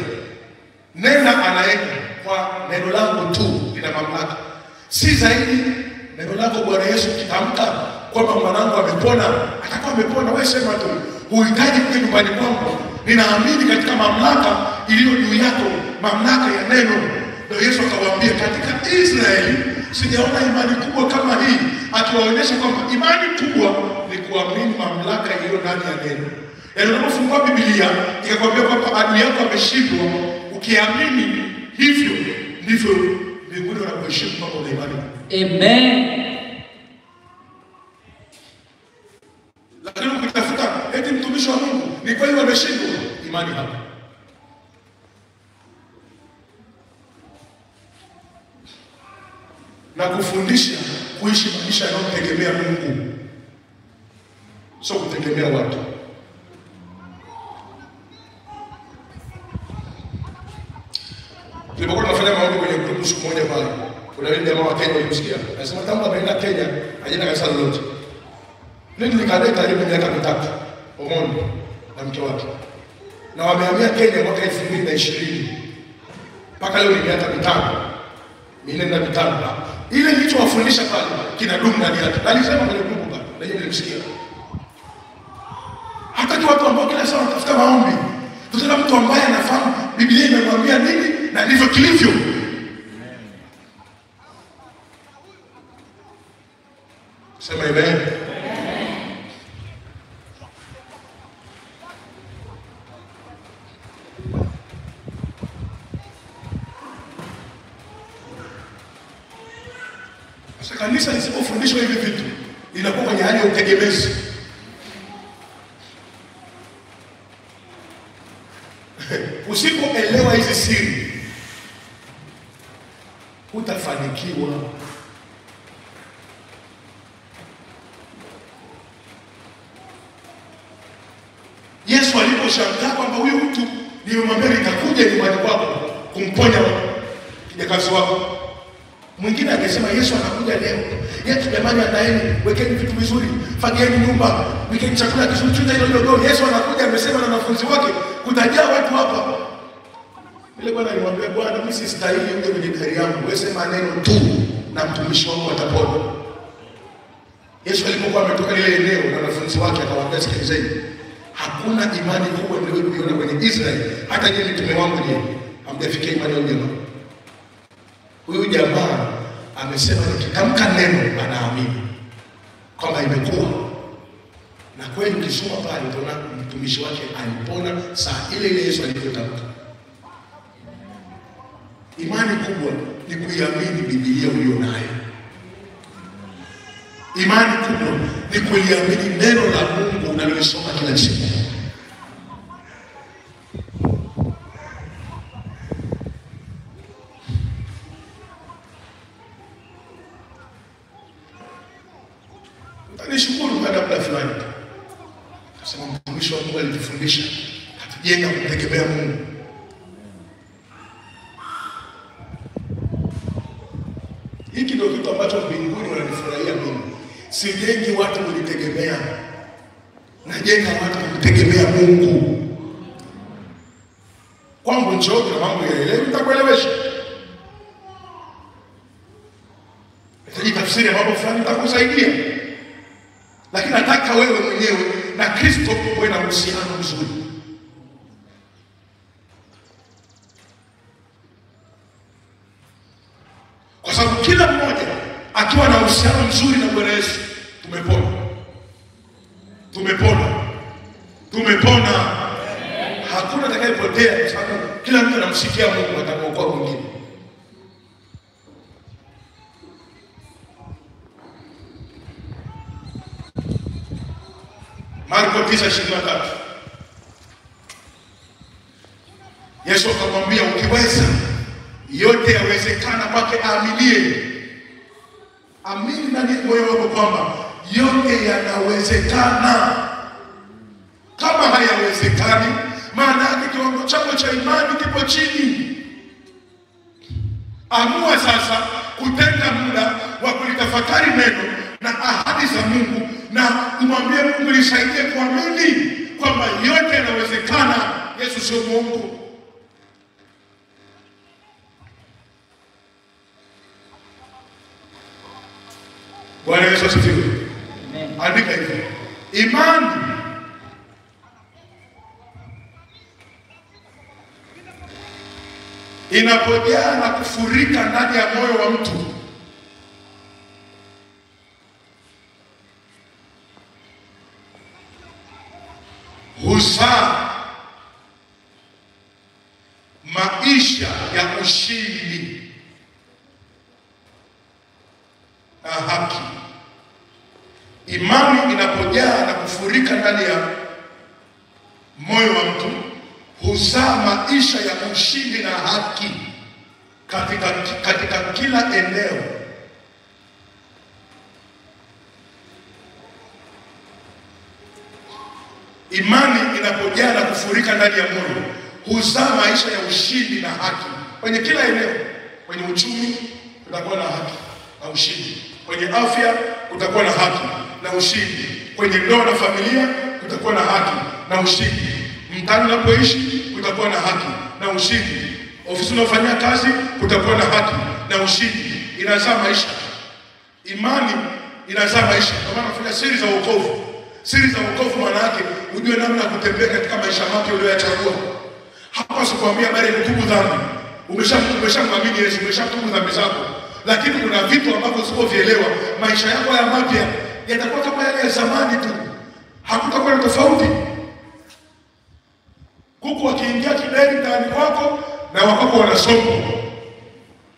Nenda anaenda, kwa neno langu tu lina mamlaka. Si zaidi neno lako Bwana Yesu kitamka kwamba mwanangu amepona, atakuwa amepona. Wewe sema tu, huhitaji kuja nyumbani kwangu. Ninaamini katika mamlaka iliyo juu yako mamlaka ya neno. Ndio Yesu akawaambia, katika Israeli sijaona imani kubwa kama hii, akiwaonyesha kwamba imani kubwa ni kuamini mamlaka iliyo ndani ya neno. Yaani unapofungua Biblia ikakwambia kwamba adui yako ameshindwa, ukiamini hivyo ndivyo mbinguni wanakuheshimu kama una imani. Amen. Lakini ukitafuta eti mtumishi wa Mungu ni kweli wameshindwa, imani hapa. Na kufundisha kuishi maisha yanayotegemea Mungu, sio kutegemea watu. Tulipokuwa tunafanya maombi kwenye grupu siku moja pale, kuna wale jamaa wa Kenya walimsikia. Anasema tangu ameenda Kenya, hajaenda kanisa lolote. Mimi nikaenda karibu miaka 3 Omondi na mke wake. Na wamehamia Kenya mwaka 2020. Mpaka leo ni miaka 5. Mimi na mitano. Ile nilichowafundisha pale kinadumu ndani yake. Alisema kwenye grupu pale, na yeye nilimsikia. Hata kwa watu ambao kila saa wanatafuta maombi, tutaona mtu ambaye anafahamu Biblia imemwambia nini na ndivyo kilivyo. Sema amen. Sasa kanisa lisipofundishwa hivi vitu linakuwa kwenye hali ya utegemezi. Usipoelewa hizi siri utafanikiwa. Yesu aliposhangaa kwamba huyu mtu nimemwambia nitakuja nyumbani kwako kumponya kijakazi wako, mwingine akasema Yesu anakuja leo. Yesu jamani, andaeni, wekeni vitu vizuri, fagieni nyumba, wekeni chakula kizuri, tunza hilo dogo. Yesu anakuja amesema na wanafunzi wake kutajaa watu hapa. Ile bwana alimwambia, Bwana mimi sistahili uje kwenye gari yangu, wewe sema neno tu na mtumishi wangu atapona. Yesu alipokuwa ametoka ile eneo na wanafunzi wake akawaambia, sikilizeni, hakuna imani kubwa niliyoiona kwenye Israeli, hata nyinyi mtume wangu je, hamjafikia imani ya jamaa. Huyu jamaa amesema nikitamka neno anaamini kwamba imekuwa. Na kweli ukisoma pale utaona mtumishi wake alipona saa ile ile Yesu alipotamka. Imani kubwa ni kuiamini Biblia uliyo nayo. Imani kubwa ni kuiamini neno la Mungu unalosoma kila siku. Nishukuru baada ya muda fulani. Kasema mtumishi wa Mungu alitufundisha, katujenga kumtegemea Mungu. Hiki ndio kitu ambacho mbinguni wananifurahia mimi. Sijengi watu kunitegemea, najenga watu kumtegemea Mungu. Kwangu njoo na mambo yaelewe, nitakuelewesha. Nitajitafsiri mambo fulani nitakusaidia. Lakini nataka wewe mwenyewe na Kristo uwe na uhusiano mzuri. Kwa sababu kila mmoja akiwa na uhusiano mzuri na Bwana Yesu, tumepona. Tumepona. Tumepona. Hakuna atakayepotea kwa sababu kila mtu anamsikia Mungu atamwokoa mwingine. Marko 9:23. Yesu akamwambia, ukiweza yote yawezekana kwake aaminie. Amini ndani ya moyo wako kwamba yote yanawezekana. Kama hayawezekani, maana yake kiwango chako cha imani kipo chini. Amua sasa kutenga muda wa kulitafakari neno na ahadi za Mungu na umwambie Mungu, nisaidie kuamini kwamba yote yanawezekana. Yesu sio Mungu. Bwana Yesu asifiwe. Amen. Andika hivi. Imani inapojaa na kufurika ndani ya moyo wa mtu, huzaa maisha ya ushindi na haki. Imani inapojaa na kufurika ndani ya moyo wa mtu, huzaa maisha ya ushindi na haki katika kila eneo. Imani inapojaa na kufurika ndani ya moyo, huzaa maisha ya ushindi na haki kwenye kila eneo. Kwenye uchumi kutakuwa na haki na ushindi, kwenye afya kutakuwa na haki na ushindi, kwenye ndoa na familia kutakuwa na haki na ushindi, mtaani unapoishi kutakuwa na haki na ushindi, ofisi unafanyia kazi kutakuwa na haki na ushindi. Inazaa maisha. Imani inazaa maisha. Kwa maana tunafanya siri za wokovu. Siri za wokovu maana yake ujue namna ya kutembea katika maisha mapya uliyoyachagua. Hapa sikwambia habari ya kutubu dhambi. Umeshamwamini Yesu, umeshatubu dhambi zako. Lakini kuna vitu ambavyo usipovielewa, maisha yako haya mapya yatakuwa kama yale ya zamani tu. Hakutakuwa na tofauti. Kuku wakiingia kideri ndani kwako na wakako wanasomba.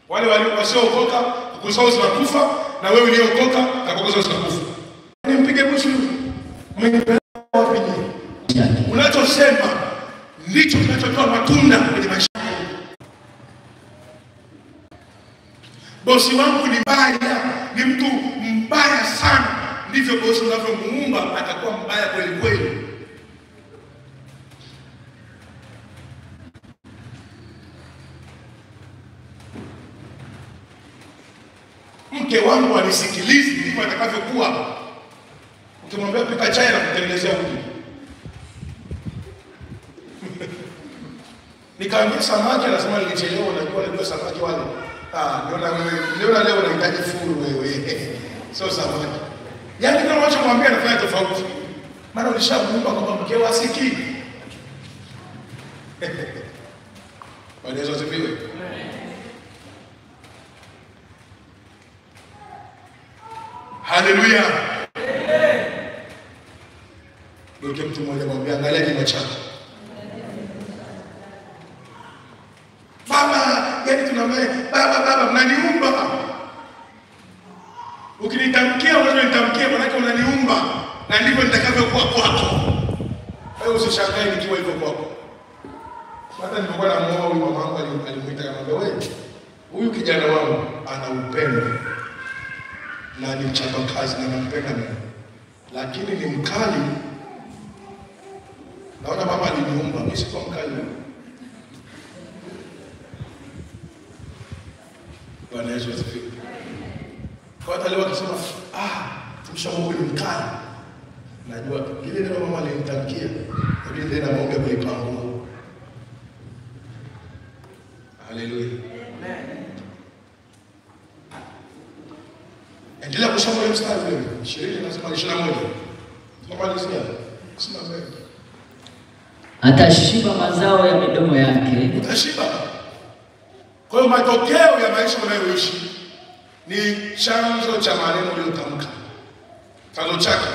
Wale wasiookoka kuku zao zinakufa, na wewe uliokoka na kuku zao zinakufa. Nimpige busu mwenye wapi nyinyi? Unachosema ndicho kinachotoa matunda kwenye maisha. Bosi wangu ni mbaya, ni mtu mbaya sana. Ndivyo bosi unavyomuumba atakuwa mbaya kweli kweli. Mke wangu anisikilizi, ndivyo atakavyokuwa. Ukimwambia pika chai na kutengenezea uji. Nikaambia samaki, anasema nilichelewa, najua samaki wale. Niona leo unahitaji furu wewe. Sio samaki. Yaani kama wacha mwambie anafanya tofauti. Maana ulishamuumba kwamba mkeo asikii. Bwana Yesu asifiwe. Haleluya. Ndio mtu mmoja mwambie angalia kinywa chako. Baba, yaani tunamwambia baba mnaniumba. Ukinitamkia unanitamkia maana yake unaniumba, na ndivyo nitakavyokuwa kwako. Wewe usishangae nikiwa hivyo kwako. Hata nilipokuwa namuoa huyu mama wangu alimuita akamwambia, wewe huyu kijana wangu ana upendo na ni mchapa kazi na nampenda mimi, lakini ni mkali. Naona mama aliniumba, mimi siko mkali. Bwana Yesu asifiwe. Kwa hata leo akisema tumshauri ni mkali, najua ile ndio mama alinitamkia, ndio ndio naomba kuipangua. Haleluya. Amen. Endelea kusoma hiyo mstari wewe. 20 nasema 21. Tumalizia. Sema mbele. Atashiba mazao ya midomo yake. Utashiba. Kwa hiyo matokeo ya maisha unayoishi ni chanzo cha maneno uliyotamka. Chanzo chake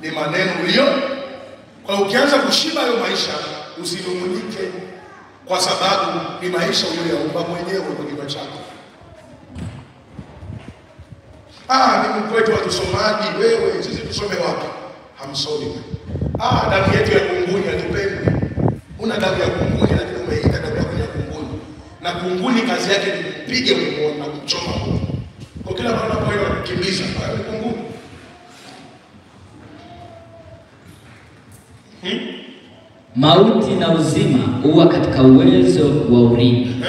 ni maneno uliyo. Kwa hiyo ukianza kushiba hayo maisha, usinungunike, kwa sababu ni maisha uliyoyaumba mwenyewe kwa kinywa chako. Ni mkwetu wa tusomaji wewe, sisi tusome wapi? Hamsomi. Damu yetu ya kunguni hatupendi. Una damu ya kunguni lakini umeita damu ya kunguni. Na kunguni kazi yake ni kupiga mkono na kuchoma. Kwa kila mara unapoenda kukimbiza, ni kunguni. Mauti na uzima huwa katika uwezo wa ulimi.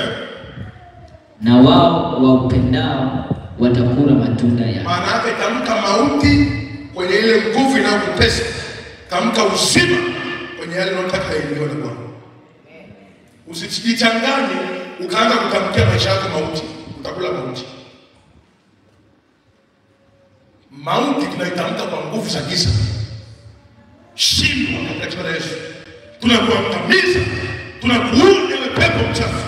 Na wao waupendao watakula matunda yake. Maana yake tamka mauti kwenye ile nguvu inayokupesa. Tamka uzima kwenye yale unayotaka yaingie na Bwana. Usijichanganye ukaanza kutamkia maisha yako mauti, utakula mauti. Mauti tunaitamka kwa nguvu za giza. Shindwa katika jina la Yesu. Tunakuangamiza, tunakuua ile pepo mchafu.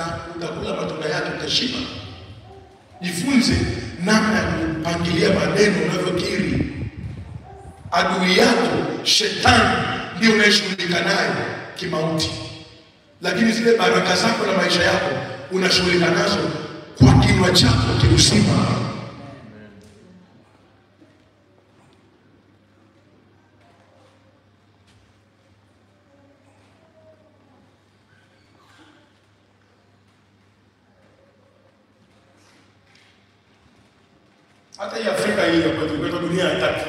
na utakula matunda yake, utashiba. Jifunze namna ya kupangilia maneno unavyokiri. Adui yako Shetani ndio unayeshughulika naye kimauti, lakini zile baraka zako na maisha yako unashughulika nazo kwa kinywa chako kiusima. Hata hii Afrika hii hapo tuko dunia ya tatu.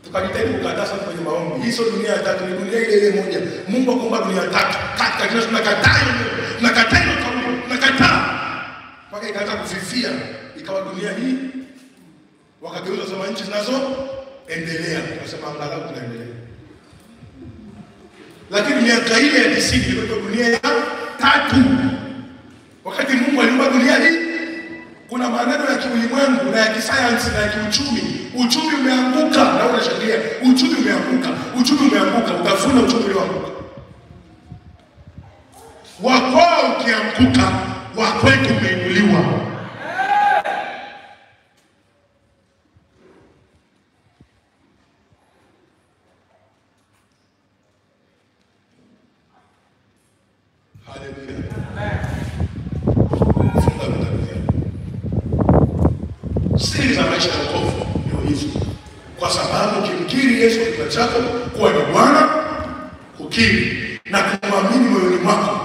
Tukajitahidi kukataa sana kwenye maombi. Hii sio dunia ya tatu, ni dunia ile ile moja. Mungu akomba dunia tatu. Katika kile tunakataa tunakataa. Mpaka ikaanza kufifia, ikawa dunia hii. Wakageuza sema nchi zinazoendelea. Tunasema angalau tunaendelea. Lakini miaka ile ya 90 ilikuwa dunia ya tatu. Wakati Mungu aliumba dunia hii, kuna maneno ya kiulimwengu na ya kisayansi na ya kiuchumi. Uchumi umeanguka na unashangilia. Uchumi umeanguka. Utafuna uchumi ulioanguka. Wakwao ukianguka, wakwetu umeinuliwa. Haleluya. Siri za maisha ya wokovu ndio hizo. Kwa sababu ukimkiri Yesu kinywa chako kuwa ni Bwana, kukiri na kumwamini moyoni mwako,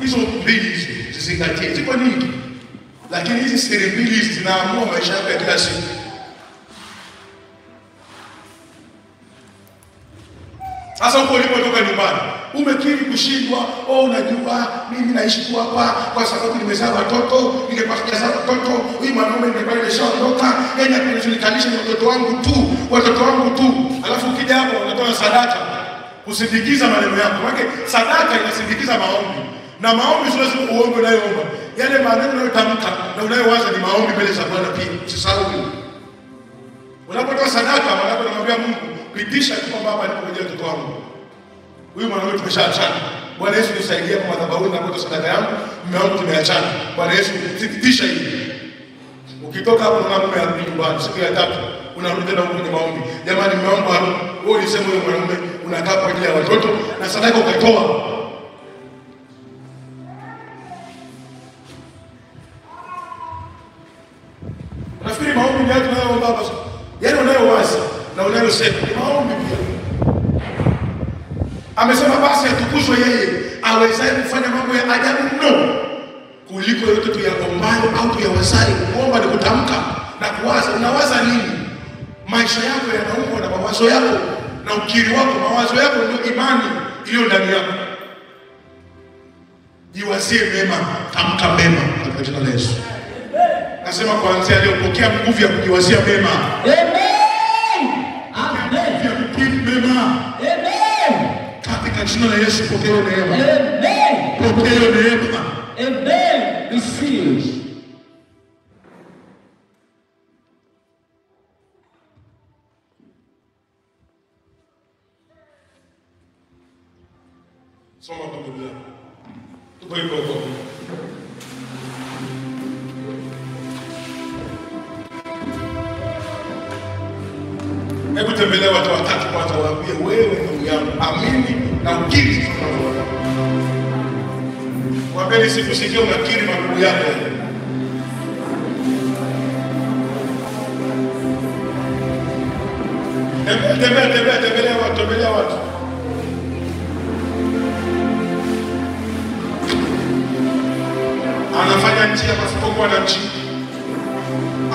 hizo mbili hizo zizingatie. Ziko nyingi, lakini hizi siri mbili hizi zinaamua maisha yako ya kila siku. Sasa huko ulipotoka nyumbani, umekiri kushindwa. Unajua mimi naishi tu hapa kwa sababu nimezaa watoto, ningekuwa sijazaa watoto, huyu mwanaume ningekuwa nimeshaondoka, yeye ananishikanisha na watoto wangu tu. Alafu ukija hapo unatoa sadaka kusindikiza maneno yako. Maana sadaka inasindikiza maombi. Na maombi sio lazima uombe unayoomba. Yale maneno unayotamka na unayowaza ni maombi mbele za Bwana pia. Usisahau hilo. Unapotoa sadaka, maana unamwambia Mungu, pitisha kwamba hapa niko kwa watoto wangu. Huyu mwanaume tumeshaachana. Bwana Yesu nisaidie kwa madhabahu na kwa sadaka yangu, mume wangu tumeachana. Bwana Yesu thibitisha hili. Ukitoka hapo na mume arudi nyumbani siku ya tatu, unarudi tena kwenye maombi. Jamani, mume wangu arudi. Wewe ulisema wewe mwanaume unakaa kwa ajili ya watoto na sadaka ukatoa. Nafikiri maombi ndio tunayoomba hapa. Yale unayowaza na unayosema ni maombi pia. Amesema basi atukuzwe yeye awezaye kufanya mambo ya ajabu mno kuliko yote tuyaombayo au tuyawazayo. Kuomba ni kutamka na kuwaza. Unawaza nini? Maisha yako yanaumbwa na mawazo yako, na ukiri wako, mawazo yako ndio imani iliyo ndani yako. Jiwazie mema, tamka mema katika jina la Yesu. Nasema kuanzia leo pokea nguvu ya kujiwazia mema. Amen. Amen. Ya kukiri mema. Amen. Katika jina la Yesu pokea neema. Amen. Pokea neema. Amen. Receive. Soma Biblia. Tupo hivyo. Hebu tembelea watu watatu kwanza, waambie wewe ndugu yangu, amini na ukiri. Waambie sikusikia unakiri mambo yako. Tembelea watu. Anafanya njia pasipokuwa na njia.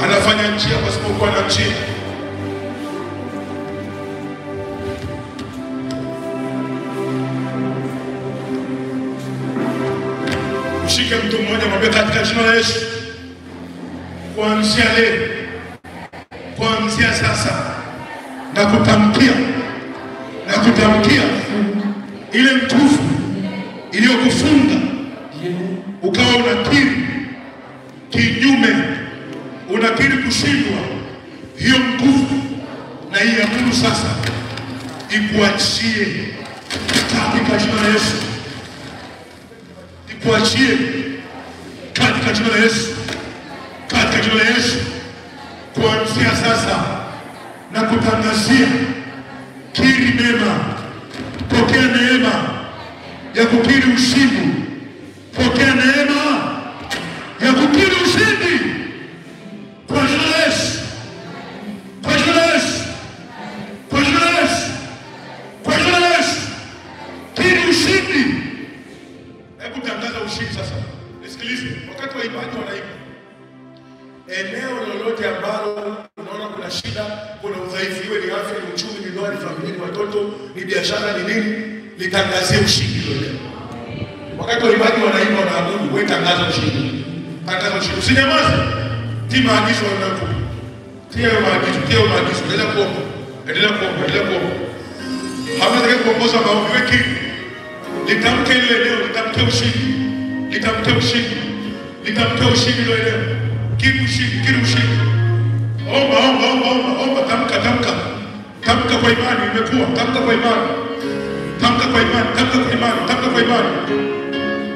Anafanya njia pasipokuwa na njia. Shike mtu mmoja, mwambie katika jina la Yesu, kuanzia leo, kuanzia sasa, na kutamkia ile nguvu iliyokufunga ukawa unakiri kinyume, unakiri kushindwa, hiyo nguvu na hii amuru sasa ikuachie katika jina la Yesu. Ikuachie katika jina la Yesu, katika jina la Yesu. Kuanzia sasa na kutangazia, kiri mema, pokea neema ya kukiri ushindi, pokea neema ya kukiri ushindi kwa jina la Yesu, kwa jina la Yesu, kwa jina la Yesu, kwa jina la Yesu. Kiri ushindi. Hebu tangaza ushindi sasa. Nisikilize, wakati wa ibada wanaimba, eneo lolote ambalo unaona kuna shida, kuna udhaifu, iwe ni afya, ni uchumi, ni ndoa, ni familia, ni watoto, ni biashara, ni nini, litangazie ushindi leo. Wakati wa ibada wanaimba, wanaabudu, wewe tangaza ushindi. Tangaza ushindi. Usinyamaze. Tii maagizo yanayokupa. Tia maagizo, tia maagizo. Endelea kuomba. Endelea kuomba, endelea kuomba. Hamna kuongoza maombi, wewe kiri. Litamke ile eneo, litamke ushindi. Litamke ushindi. Litamke ushindi ile eneo. Kiri ushindi, kiri ushindi. Omba, omba, omba, omba, omba, tamka, tamka. Tamka kwa imani, imekuwa. Tamka kwa imani. Tamka kwa imani, tamka kwa imani, tamka kwa imani.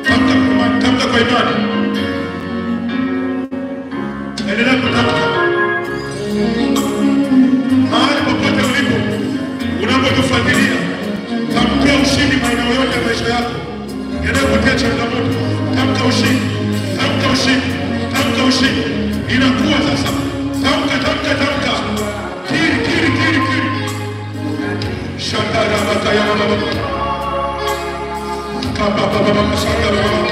Tamka kwa imani, tamka kwa imani. Endelea kutamka. Mahali popote ulipo, unapotufuatilia, tamka ushindi maeneo yote ya maisha yako. Yanayokutia changamoto, tamka ushindi, tamka ushindi, tamka ushindi. Inakuwa sasa. Tamka, tamka, tamka. Kiri, kiri, kiri, kiri. Shakara bakaya baba. Kaba baba baba shakara baba.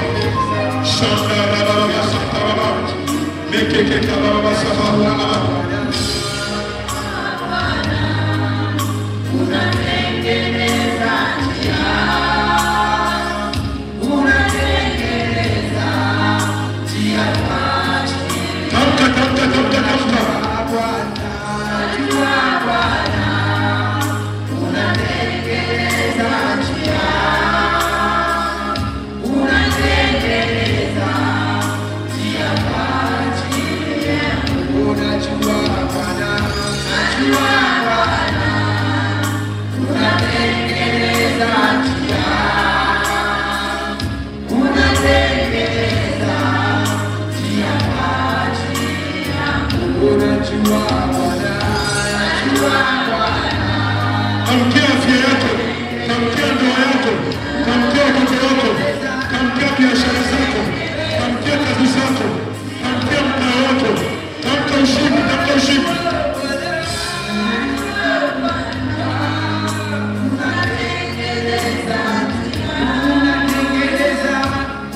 Shakara baba shakara baba. Mekeke kaba baba shakara baba. Unatengeneza njia. Unatengeneza njia maji. Tamka, tamka, tamka, tamka. Tamkia afya yako, tamkia ndoa yako, tamkia watoto wako, tamkia biashara zako, tamkia kazi zako, tamkia mtaa wako, tamka ushindi, tamka ushindi.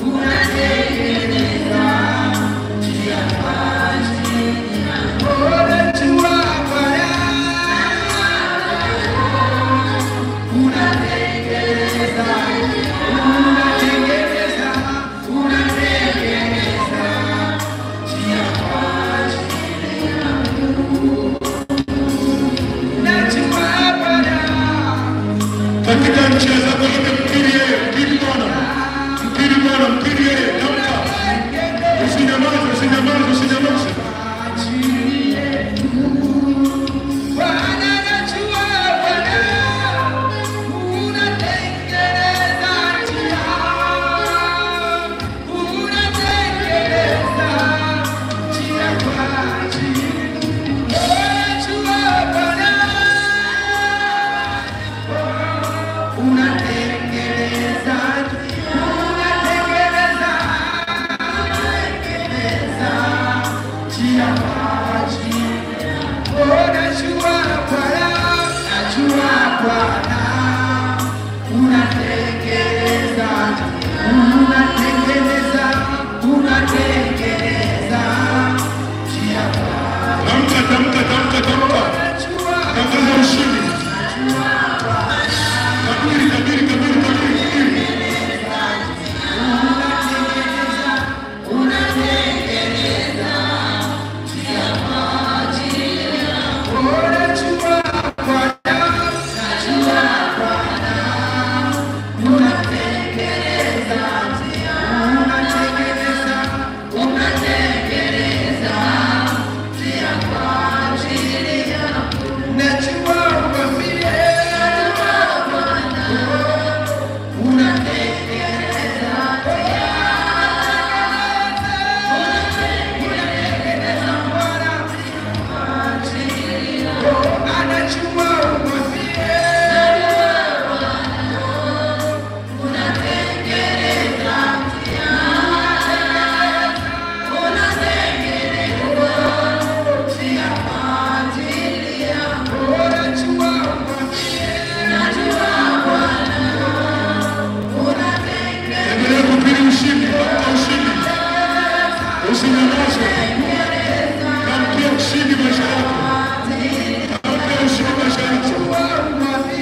Unatengeneza Usinyamaze. Tamkia ushindi maisha yako. Tamkia ushindi maisha yako.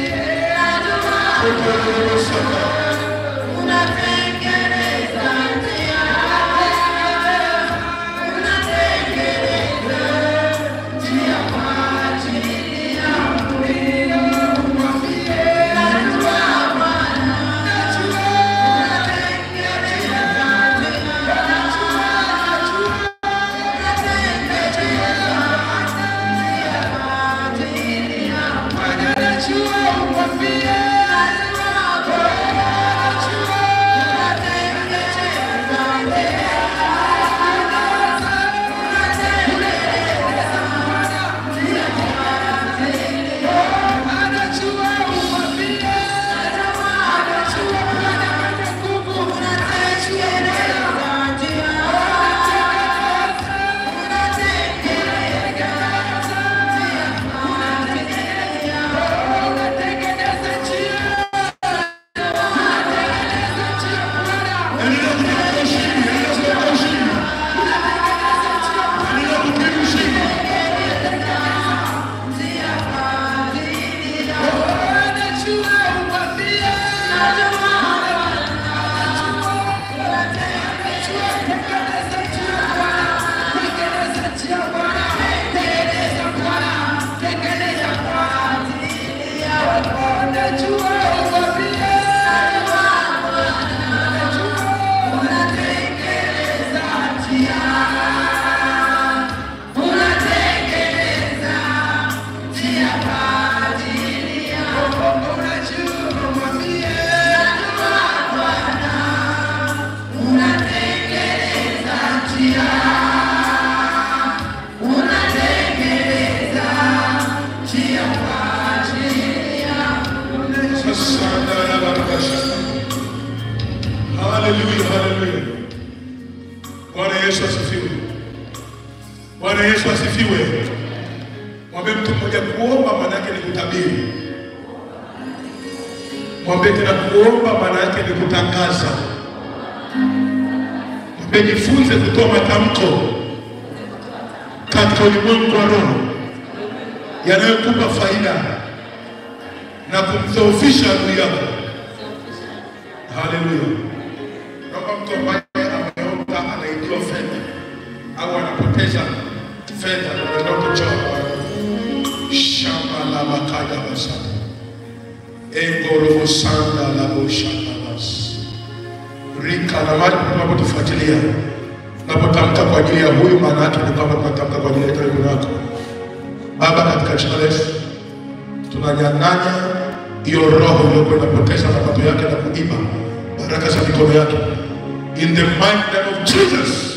Hallelujah, hallelujah. Bwana Yesu asifiwe. Bwana Yesu asifiwe. Mwambie mtu mmoja, kuomba maana yake ni kutabiri. Mwambie tena, kuomba maana yake ni kutangaza. Mwambie jifunze kutoa matamko katika ulimwengu wa roho yanayokupa faida na kumdhoofisha adui yako. Hallelujah. Kama mtu ambaye ameomba anaidiwa fedha au anapoteza fedha na ndoto chao, shamba la makada basa engoro sanda la boshaka bas rika na watu tunapotufuatilia tunapotamka kwa ajili ya huyu, maana yake ni kama tunatamka kwa ajili ya taifa lako. Baba, katika jina la Yesu tunanyang'anya hiyo roho iliyokuwa inapoteza mapato yake na kuiba baraka za mikono yake. In the mighty name of Jesus,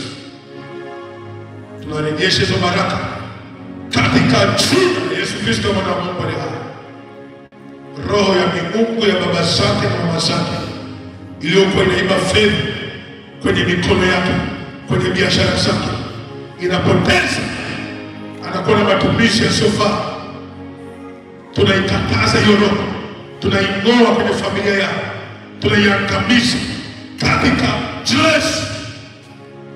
tunarejesha hizo baraka katika jina la Yesu Kristo mwana wa Mungu aliye hai. Roho ya miungu ya baba zake na mama zake iliyokuwa inaiba fedha kwenye mikono yake, kwenye biashara zake, inapoteza, anakuwa na matumizi yasiyofaa. Tunaikataza hiyo roho, tunaing'oa kwenye familia yako, tunaiangamiza katika jina la Yesu.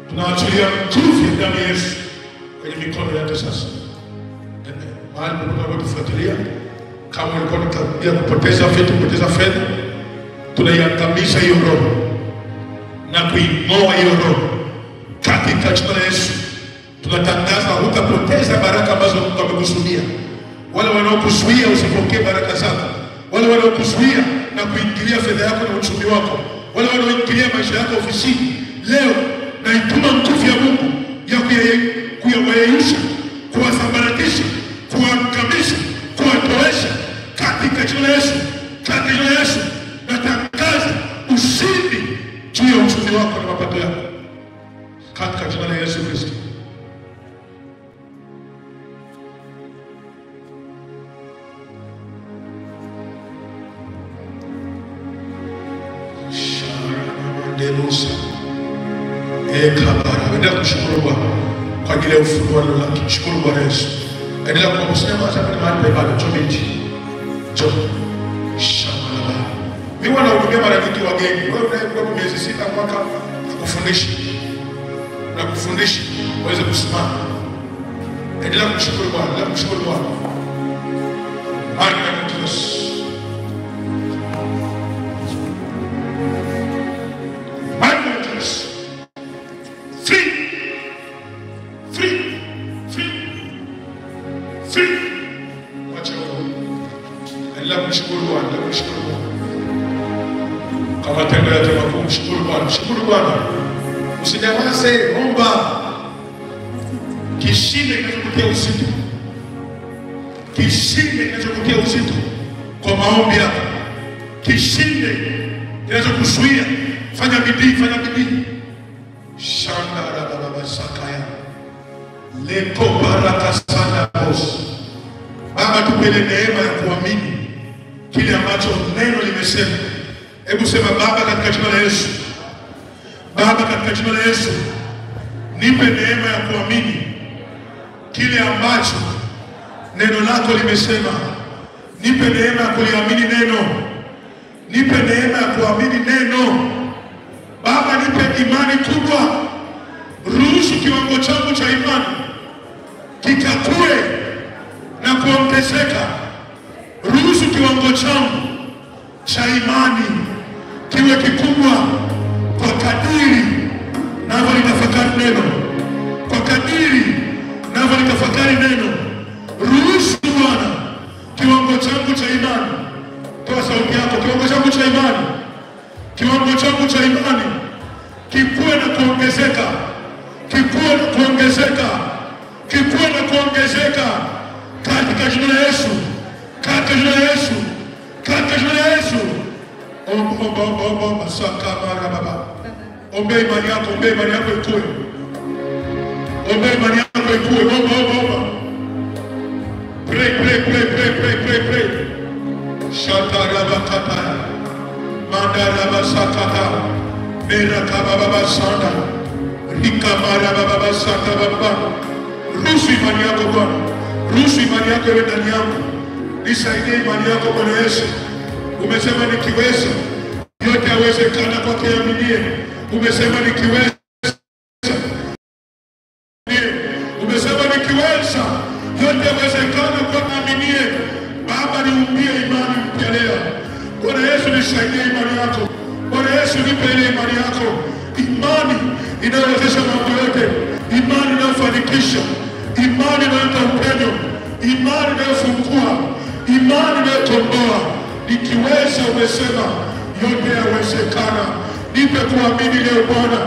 Tunaachilia nguvu ya damu ya Yesu kwenye mikono yake sasa. Mahali tunapotufuatilia, kama ulikuwa unatarajia kupoteza vitu, kupoteza fedha, tunaiangamiza hiyo roho na kuing'oa hiyo roho katika jina la Yesu. Tunatangaza hutapoteza baraka ambazo Mungu amekusudia. Wale wanaokuzuia usipokee baraka zako, wale wanaokuzuia na kuingilia fedha yako na uchumi wako, wale wanaoingilia maisha yako ofisini, leo naituma nguvu ya Mungu ya kuyayeyusha, kuwasambaratisha, kuangamisha, kuwatoesha katika jina la Yesu. Katika jina la Yesu natangaza ushindi juu ya uchumi wako na mapato yako katika jina la Yesu Kristo. Delusa ekabara. Endelea kushukuru Bwana kwa ajili ya ufunuo wake. Shukuru Bwana Yesu. Endelea kumsema hata kama mahali pa ibada. Chomiti chom shamba. Mimi wanahudumia marafiki wageni. Wewe unayekuwa miezi 6 mwaka kufundisha, na kufundisha waweze kusimama. Endelea kumshukuru Bwana, endelea kumshukuru Bwana. Bwana Yesu. Mshukuru Bwana, mshukuru Bwana. Kama tendo yake makuu, mshukuru Bwana, mshukuru Bwana. Usinyamaze, omba. Kishinde kinachokutia uzito. Kishinde kinachokutia uzito kwa maombi yako. Kishinde kinachokuzuia. Fanya bidii, fanya bidii. Shanda baba sakaya. Leko baraka sana boss. Baba tupele neema ya kuamini kile ambacho neno limesema. Hebu sema Baba katika jina la Yesu. Baba katika jina la Yesu. Nipe neema ya kuamini kile ambacho neno lako limesema. Nipe neema ya kuliamini neno. Nipe neema ya kuamini neno. Baba nipe imani kubwa. Ruhusu kiwango changu cha imani kikakue na kuongezeka. Ruhusu kiwango changu cha imani kiwe kikubwa kwa kadiri navyo litafakari neno. Kwa kadiri navyo litafakari neno. Ruhusu Bwana kiwango changu cha imani. Toa sauti yako. Kiwango changu cha imani. Kiwango changu cha imani kikue na kuongezeka. Kikue na kuongezeka. Kikue na kuongezeka katika jina la Yesu. Katika jina la Yesu. Katika jina la Yesu. Omba saka mara baba. Omba imani yako, omba imani yako ikue. Omba imani yako ikue. Omba. Pray. Shatara bakata. Mandara basakata. Mera kababa sanda. Rika mara baba saka baba. Ruhusu imani yako Bwana. Ruhusu imani yako iwe ndani yangu. Nisaidie imani yako Bwana Yesu. Umesema nikiweza yote yawezekana kwake aaminie. Umesema nikiweza. Umesema nikiweza yote yawezekana kwake aaminie. Baba niumbie imani mpya leo. Bwana Yesu nisaidie imani yako. Bwana Yesu nipe ile imani yako. Imani inayowezesha mambo yote. Imani inayofanikisha. Imani inayoleta upendo. Imani inayofungua. Imani inayokomboa. Nikiweza umesema yote yawezekana. Nipe kuamini leo Bwana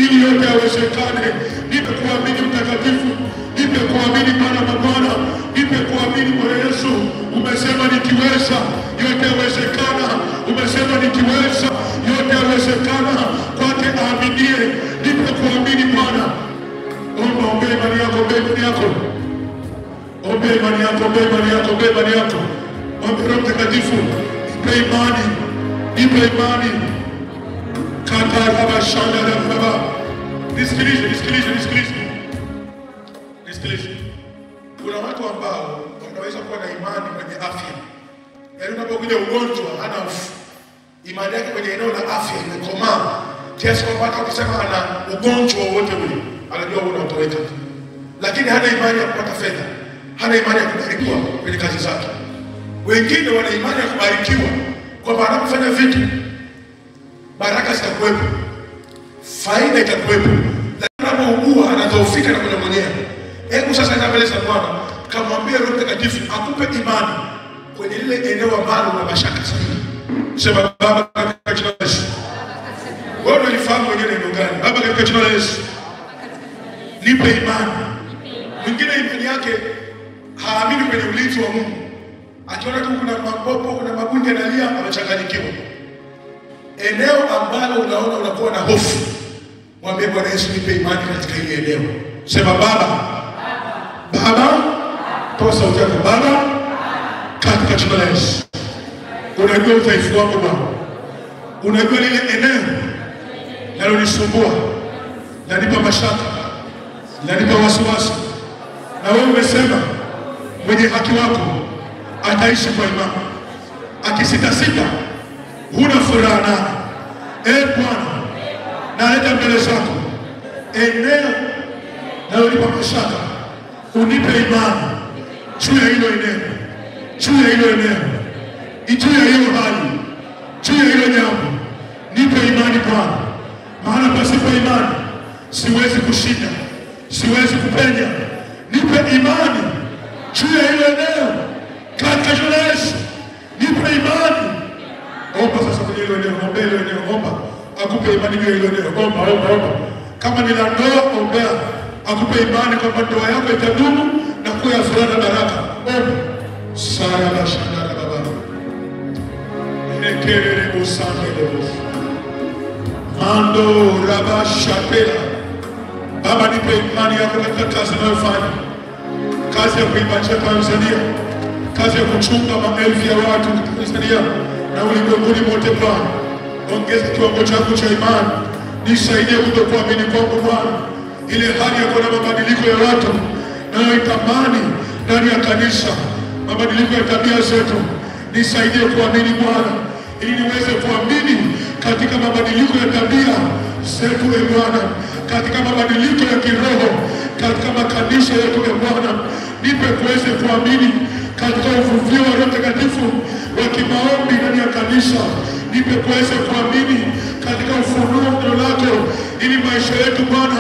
ili yote yawezekane. Nipe kuamini mtakatifu. Nipe kuamini Bwana mabwana. Nipe kuamini Bwana Yesu. Umesema nikiweza yote yawezekana. Umesema nikiweza yote yawezekana kwake aaminie. Nipe kuamini Bwana. Omba imani yako, omba imani yako. Omba imani yako, omba imani yako, omba imani yako. Mwambie Roho Mtakatifu, nipe imani, nipe imani. Kata baba shanda na baba. Nisikilize. Kuna watu ambao wanaweza kuwa na imani kwenye afya. Yaani unapokuja ugonjwa hana hofu. Imani yake kwenye eneo la afya imekomaa. Kiasi kwamba hata ukisema ana ugonjwa wowote ule, anajua unatoweka. Lakini hana imani ya kupata fedha. Hana imani ya kubarikiwa kwenye kazi zake. Wengine wana imani ya kubarikiwa kwamba anapofanya vitu baraka zitakuwepo, faida itakuwepo. Lakini anapougua anadhoofika na kunyong'onyea. Hebu sasa enda mbele za Bwana, kamwambie Roho Mtakatifu akupe imani kwenye lile eneo ambalo una mashaka sana. Sema Baba katika jina la Yesu. Wewe unalifahamu mwenyewe neno gani? Baba katika jina la Yesu. Nipe imani. Mwingine imani yake haamini kwenye ulinzi wa Mungu. Akiona tu kuna mapopo, kuna mabunge analia, amechanganyikiwa. Eneo ambalo unaona unakuwa na hofu, mwambie Bwana Yesu nipe imani katika hili eneo. Sema Baba. Toa sauti yako Baba. Katika jina la Yesu. Unajua udhaifu wako Bwana. Unajua lile eneo linalonisumbua, linanipa mashaka, linanipa wasiwasi. Na wewe umesema mwenye haki wako ataishi kwa imani. Akisitasita huna furaha naye. Bwana, naleta mbele zako eneo na unipa mashaka, unipe imani juu ya hilo eneo, juu ya hilo eneo, juu ya hiyo hali, juu ya hilo jambo. Nipe imani Bwana, maana pasipo imani siwezi kushinda, siwezi kupenya. Nipe imani juu ya hilo eneo katika jina la Yesu. Nipe imani. Omba sasa kwenye hilo eneo, omba hilo eneo, omba akupe imani juu ya hilo eneo. Omba. Kama ni la ndoa, ombea akupe imani kwamba ndoa yako itadumu na kuwa ya furaha na baraka. Omba. Sara la shanda la baba. Ekerere busande lebo. Mando rabashatela. Baba, nipe imani yako katika kazi unayofanya, kazi ya kuipatia Tanzania, kazi ya kuchunga maelfu ya watu katika Tanzania na ulimwenguni mote. Bwana, ongeza kiwango changu cha imani, nisaidie kutokuamini kwangu Bwana, ile hali ya kuona mabadiliko ya watu nayoitamani ndani ya kanisa, mabadiliko ya tabia zetu. Nisaidie kuamini Bwana, ili niweze kuamini katika mabadiliko ya tabia zetu Bwana, katika mabadiliko ya kiroho katika makanisa yetu Bwana. Nipe kuweze kuamini katika uvuvio wa Roho Mtakatifu wa kimaombi ndani ya kanisa. Nipe kuweze kuamini katika ufunuo wa neno lako, ili maisha yetu Bwana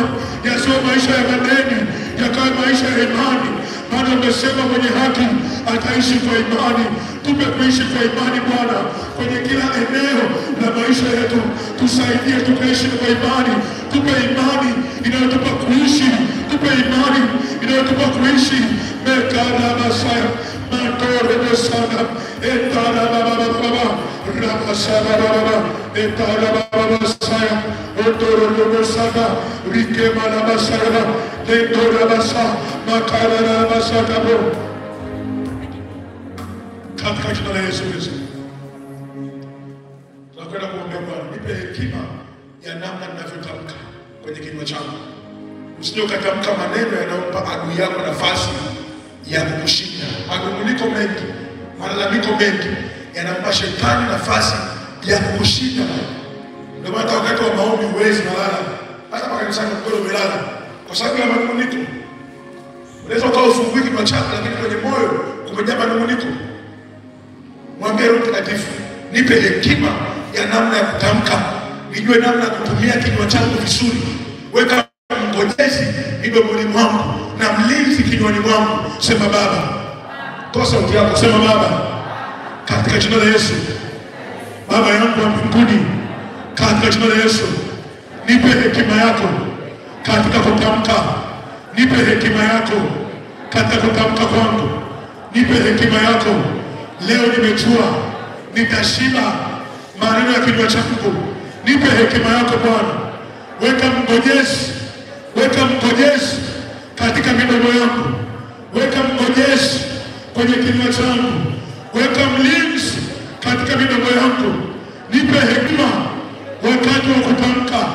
yasiwe maisha ya madeni, yakawe maisha ya imani. Maana umesema mwenye haki ataishi kwa imani. Tupe kuishi kwa imani Bwana kwenye kila eneo la maisha yetu. Tusaidie tukaishi kwa imani. Tupe imani inayotupa kuishi. Tupe imani inayotupa kuishi. Mekana masaya matore besana etara baba rabasana baba etara baba masaya otoro besana rikema na masaya endora basa makara na masaka bo. Katika jina la Yesu Kristo tunakwenda kuombea. Bwana, nipe hekima ya namna ninavyotamka kwenye kinywa changu. Usije ukatamka maneno yanayompa adui yako nafasi ya kukushinda. Manunguniko mengi, malalamiko mengi yanampa shetani nafasi ya kukushinda. Ndio maana wakati wa maombi huwezi kulala, hata kama kanisani mkono umelala kwa sababu ya manunguniko. Unaweza ukawa ufunguki kinywa chako, lakini kwenye moyo kumejaa manunguniko. Mwambie Roho Mtakatifu, nipe hekima ya namna ya kutamka, nijue namna ya kutumia kinywa changu vizuri. Weka mngojezi midomoni mwangu na mlinzi kinywani mwangu. Sema Baba. Toa sauti yako, sema Baba, katika jina la Yesu. Baba yangu wa mbinguni, katika jina la Yesu, nipe hekima yako katika kutamka. Nipe hekima yako katika kutamka kwangu. Nipe hekima yako. Leo nimejua nitashiba maneno ya kinywa changu. Nipe hekima yako Bwana. Weka mngojezi katika midomo yangu. Weka mngojezi kwenye kinywa changu. Weka mlinzi katika midomo yangu. Nipe hekima wakati wa kutamka.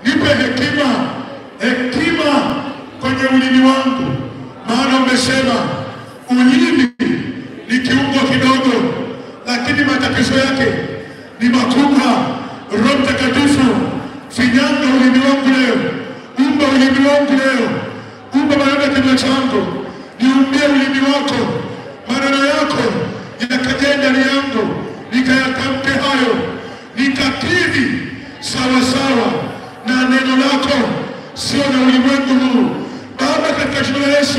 Nipe hekima kwenye ulimi wangu. Maana umesema ulimi ni kiungo kidogo, lakini matatizo yake ni makubwa. Roho Mtakatifu, finyanga ulimi wangu leo. Umba ulimi wangu leo. Umba maneno ya kinywa changu. Niumbie ulimi wako, maneno yako yakaje ndani yangu, nikayatamke hayo, nikakiri sawasawa na neno lako, sio na ulimwengu huu. Baba, katika jina la Yesu,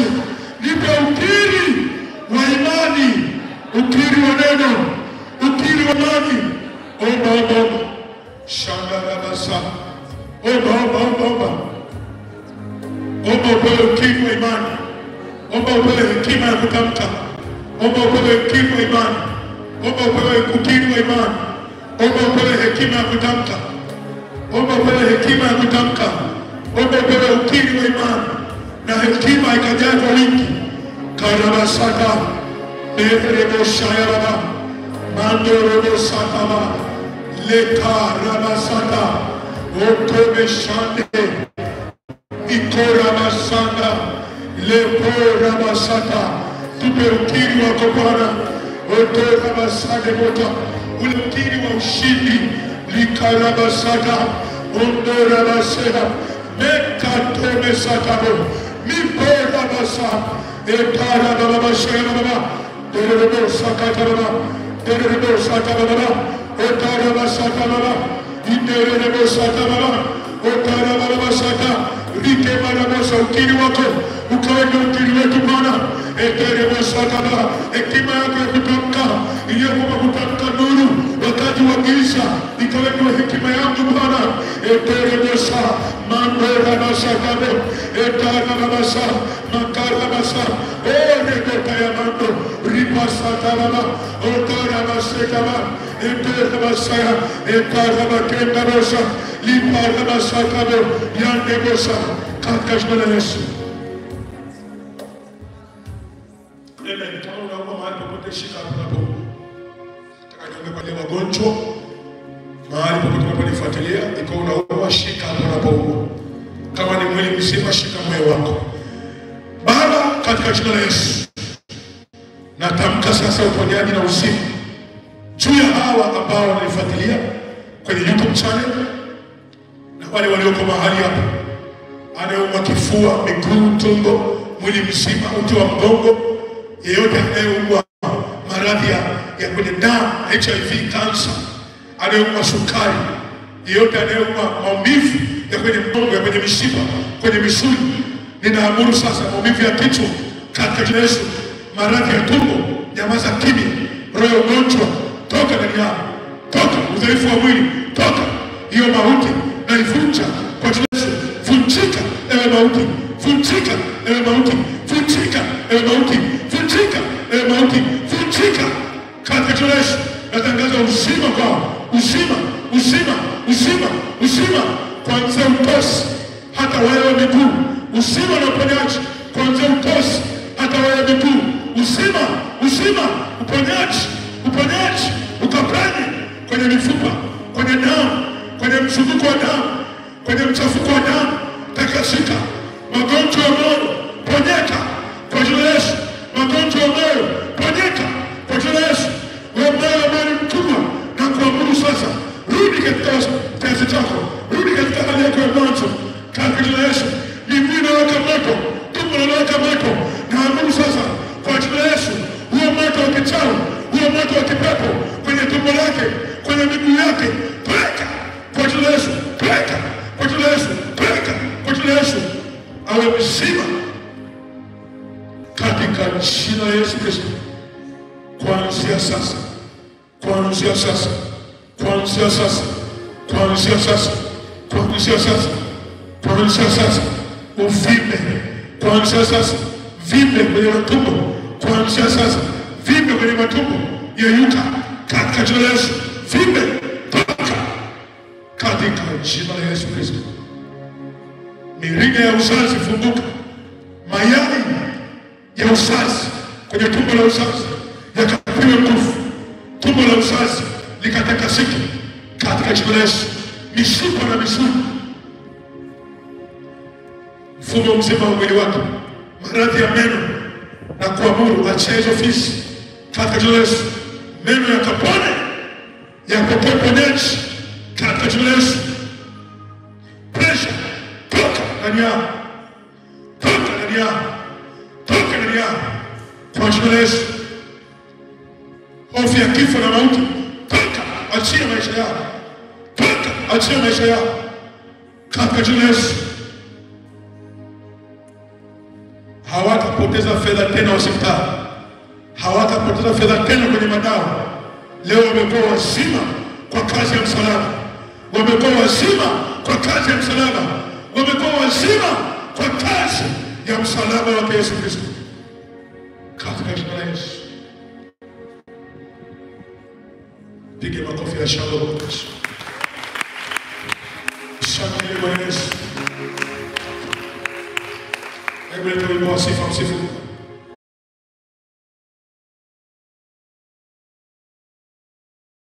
nipe ukiri wa imani, ukiri wa neno, ukiri wa imani. Omba. Shangara basa. Omba. Omba upewe ukiri wa imani. Omba upewe hekima ya kutamka. Omba upewe hekima wa imani. Omba upewe ukiri wa imani. Omba upewe hekima ya kutamka. Omba upewe hekima ya kutamka. Omba upewe ukiri wa imani. Na hekima ikajae kwa wingi. Karabasaka. Erebo shayaraba. Mandorobo sataba. Leka rabasaka. Otobe shande. Ikora masanda. Lepo rabasaka. Tupe ukiri wako Bwana. Otobe rabasade mota. Ule ukiri wa ushindi. Likarabasaka. Ondora basera. Mekatome satabo. Mipora basa. Ekara baba basera baba. Derebo sakata baba. Derebo sakata baba. Ekara basata baba. Derebo sakata baba. Ekara baba basata. Rike marabosa ukiri wako. Ukaweka ukiri wetu Bwana. Derebo sakata baba. Hekima yako ya kutamka. Iliyokuwa kutamka nuru wakati wa giza. Ikaweka hekima yangu Bwana. Derebo sa. Mandora basata baba. Ekara basa. Makara basa. Rekota ya mando. Ripasata baba. Okara baseta baba. Ekara basaya. Ekara bakenda basa. Lipara basata baba. Yande basa. Katika jina la Yesu. Amen. Kama unaomba mahali popote shika hapo. Nataka niombe kwa ajili ya wagonjwa. Mahali popote unaponifuatilia, iko unaomba shika hapo. Kama ni mwili mzima shika moyo wako. Baba, katika jina la Yesu, natamka sasa uponyaji na uzima juu ya hawa ambao wananifuatilia kwenye YouTube channel na wale walioko mahali hapa. Anayeumwa kifua, miguu, tumbo, mwili mzima, uti wa mgongo, yeyote anayeumwa maradhi ya kwenye damu, HIV, kansa, anayeumwa sukari, yeyote anayeumwa maumivu ya kwenye mgongo, ya kwenye mishipa, kwenye misuli, ninaamuru sasa maumivu ya kichwa katika jina la Yesu, maradhi ya tumbo, nyamaza kimya, roho ya ugonjwa toka ndani yao, toka udhaifu wa mwili, toka hiyo mauti na ivunja kwa jina la Yesu. Vunjika ewe mauti, vunjika ewe mauti, vunjika ewe mauti, vunjika ewe mauti, vunjika katika jina la Yesu. Natangaza uzima kwao, uzima, uzima, uzima, uzima kuanzia utosi hata wale wa miguu, uzima na uponyaji kuanzia utosi hata wale wa miguu, uzima, uzima, uponyaji, uponyaji ukapanye kwenye mifupa, kwenye damu, kwenye mzunguko wa damu, kwenye mchafuko wa damu, takasika. Magonjwa ya moyo ponyeka kwa jina la Yesu, magonjwa ya moyo ponyeka kwa jina la Yesu. Wewe ambao ni mtumwa na kuamuru sasa, rudi katika kiasi chako, rudi katika hali yako ya mwanzo katika jina la Yesu. Miguu inawaka moto, tumbo linawaka moto, naamuru sasa kwa jina la Yesu, huo moto wa kichawi, huo moto wa kipepo kwenye tumbo lake, kwenye miguu yake, peleka kwa jina la Yesu, peleka kwa jina la Yesu, peleka kwa jina la Yesu, awe mzima katika jina la Yesu Kristo. Kuanzia sasa, kuanzia sasa, kuanzia sasa, kuanzia sasa, kuanzia sasa, kuanzia sasa, uvimbe, kuanzia sasa, vimbe kwenye matumbo, kuanzia sasa, vimbe kwenye matumbo, yeyuka katika jina la Yesu, vimbe toka katika jina la Yesu Kristo. Mirija ya uzazi funguka, mayai ya uzazi kwenye tumbo la uzazi yakapewe nguvu, tumbo la uzazi likatakasike katika jina la Yesu. Mishipa na misuli, mfumo mzima wa mwili wake, maradhi ya meno na kuamuru achia hizo fisi katika jina la Yesu. Meno yakapone, yakapone ponyaji katika jina la Yesu. Presha toka ndani yao, toka ndani yao, toka ndani yao kwa jina la Yesu. Hofu ya kifo na mauti toka, achia maisha yao, toka, achia maisha yao katika jina la Yesu. Hawatapoteza fedha tena hospitali, hawatapoteza fedha tena kwenye madawa. Leo wamekuwa wazima kwa kazi ya msalaba, wamekuwa wazima kwa kazi ya msalaba, wamekuwa wazima kwa kazi ya msalaba wa Yesu Kristo katika jina la Yesu. Pige makofi ya shangwe kwa Yesu. Shangwe kwa Yesu. Hebu leo wimbo wa sifa msifu.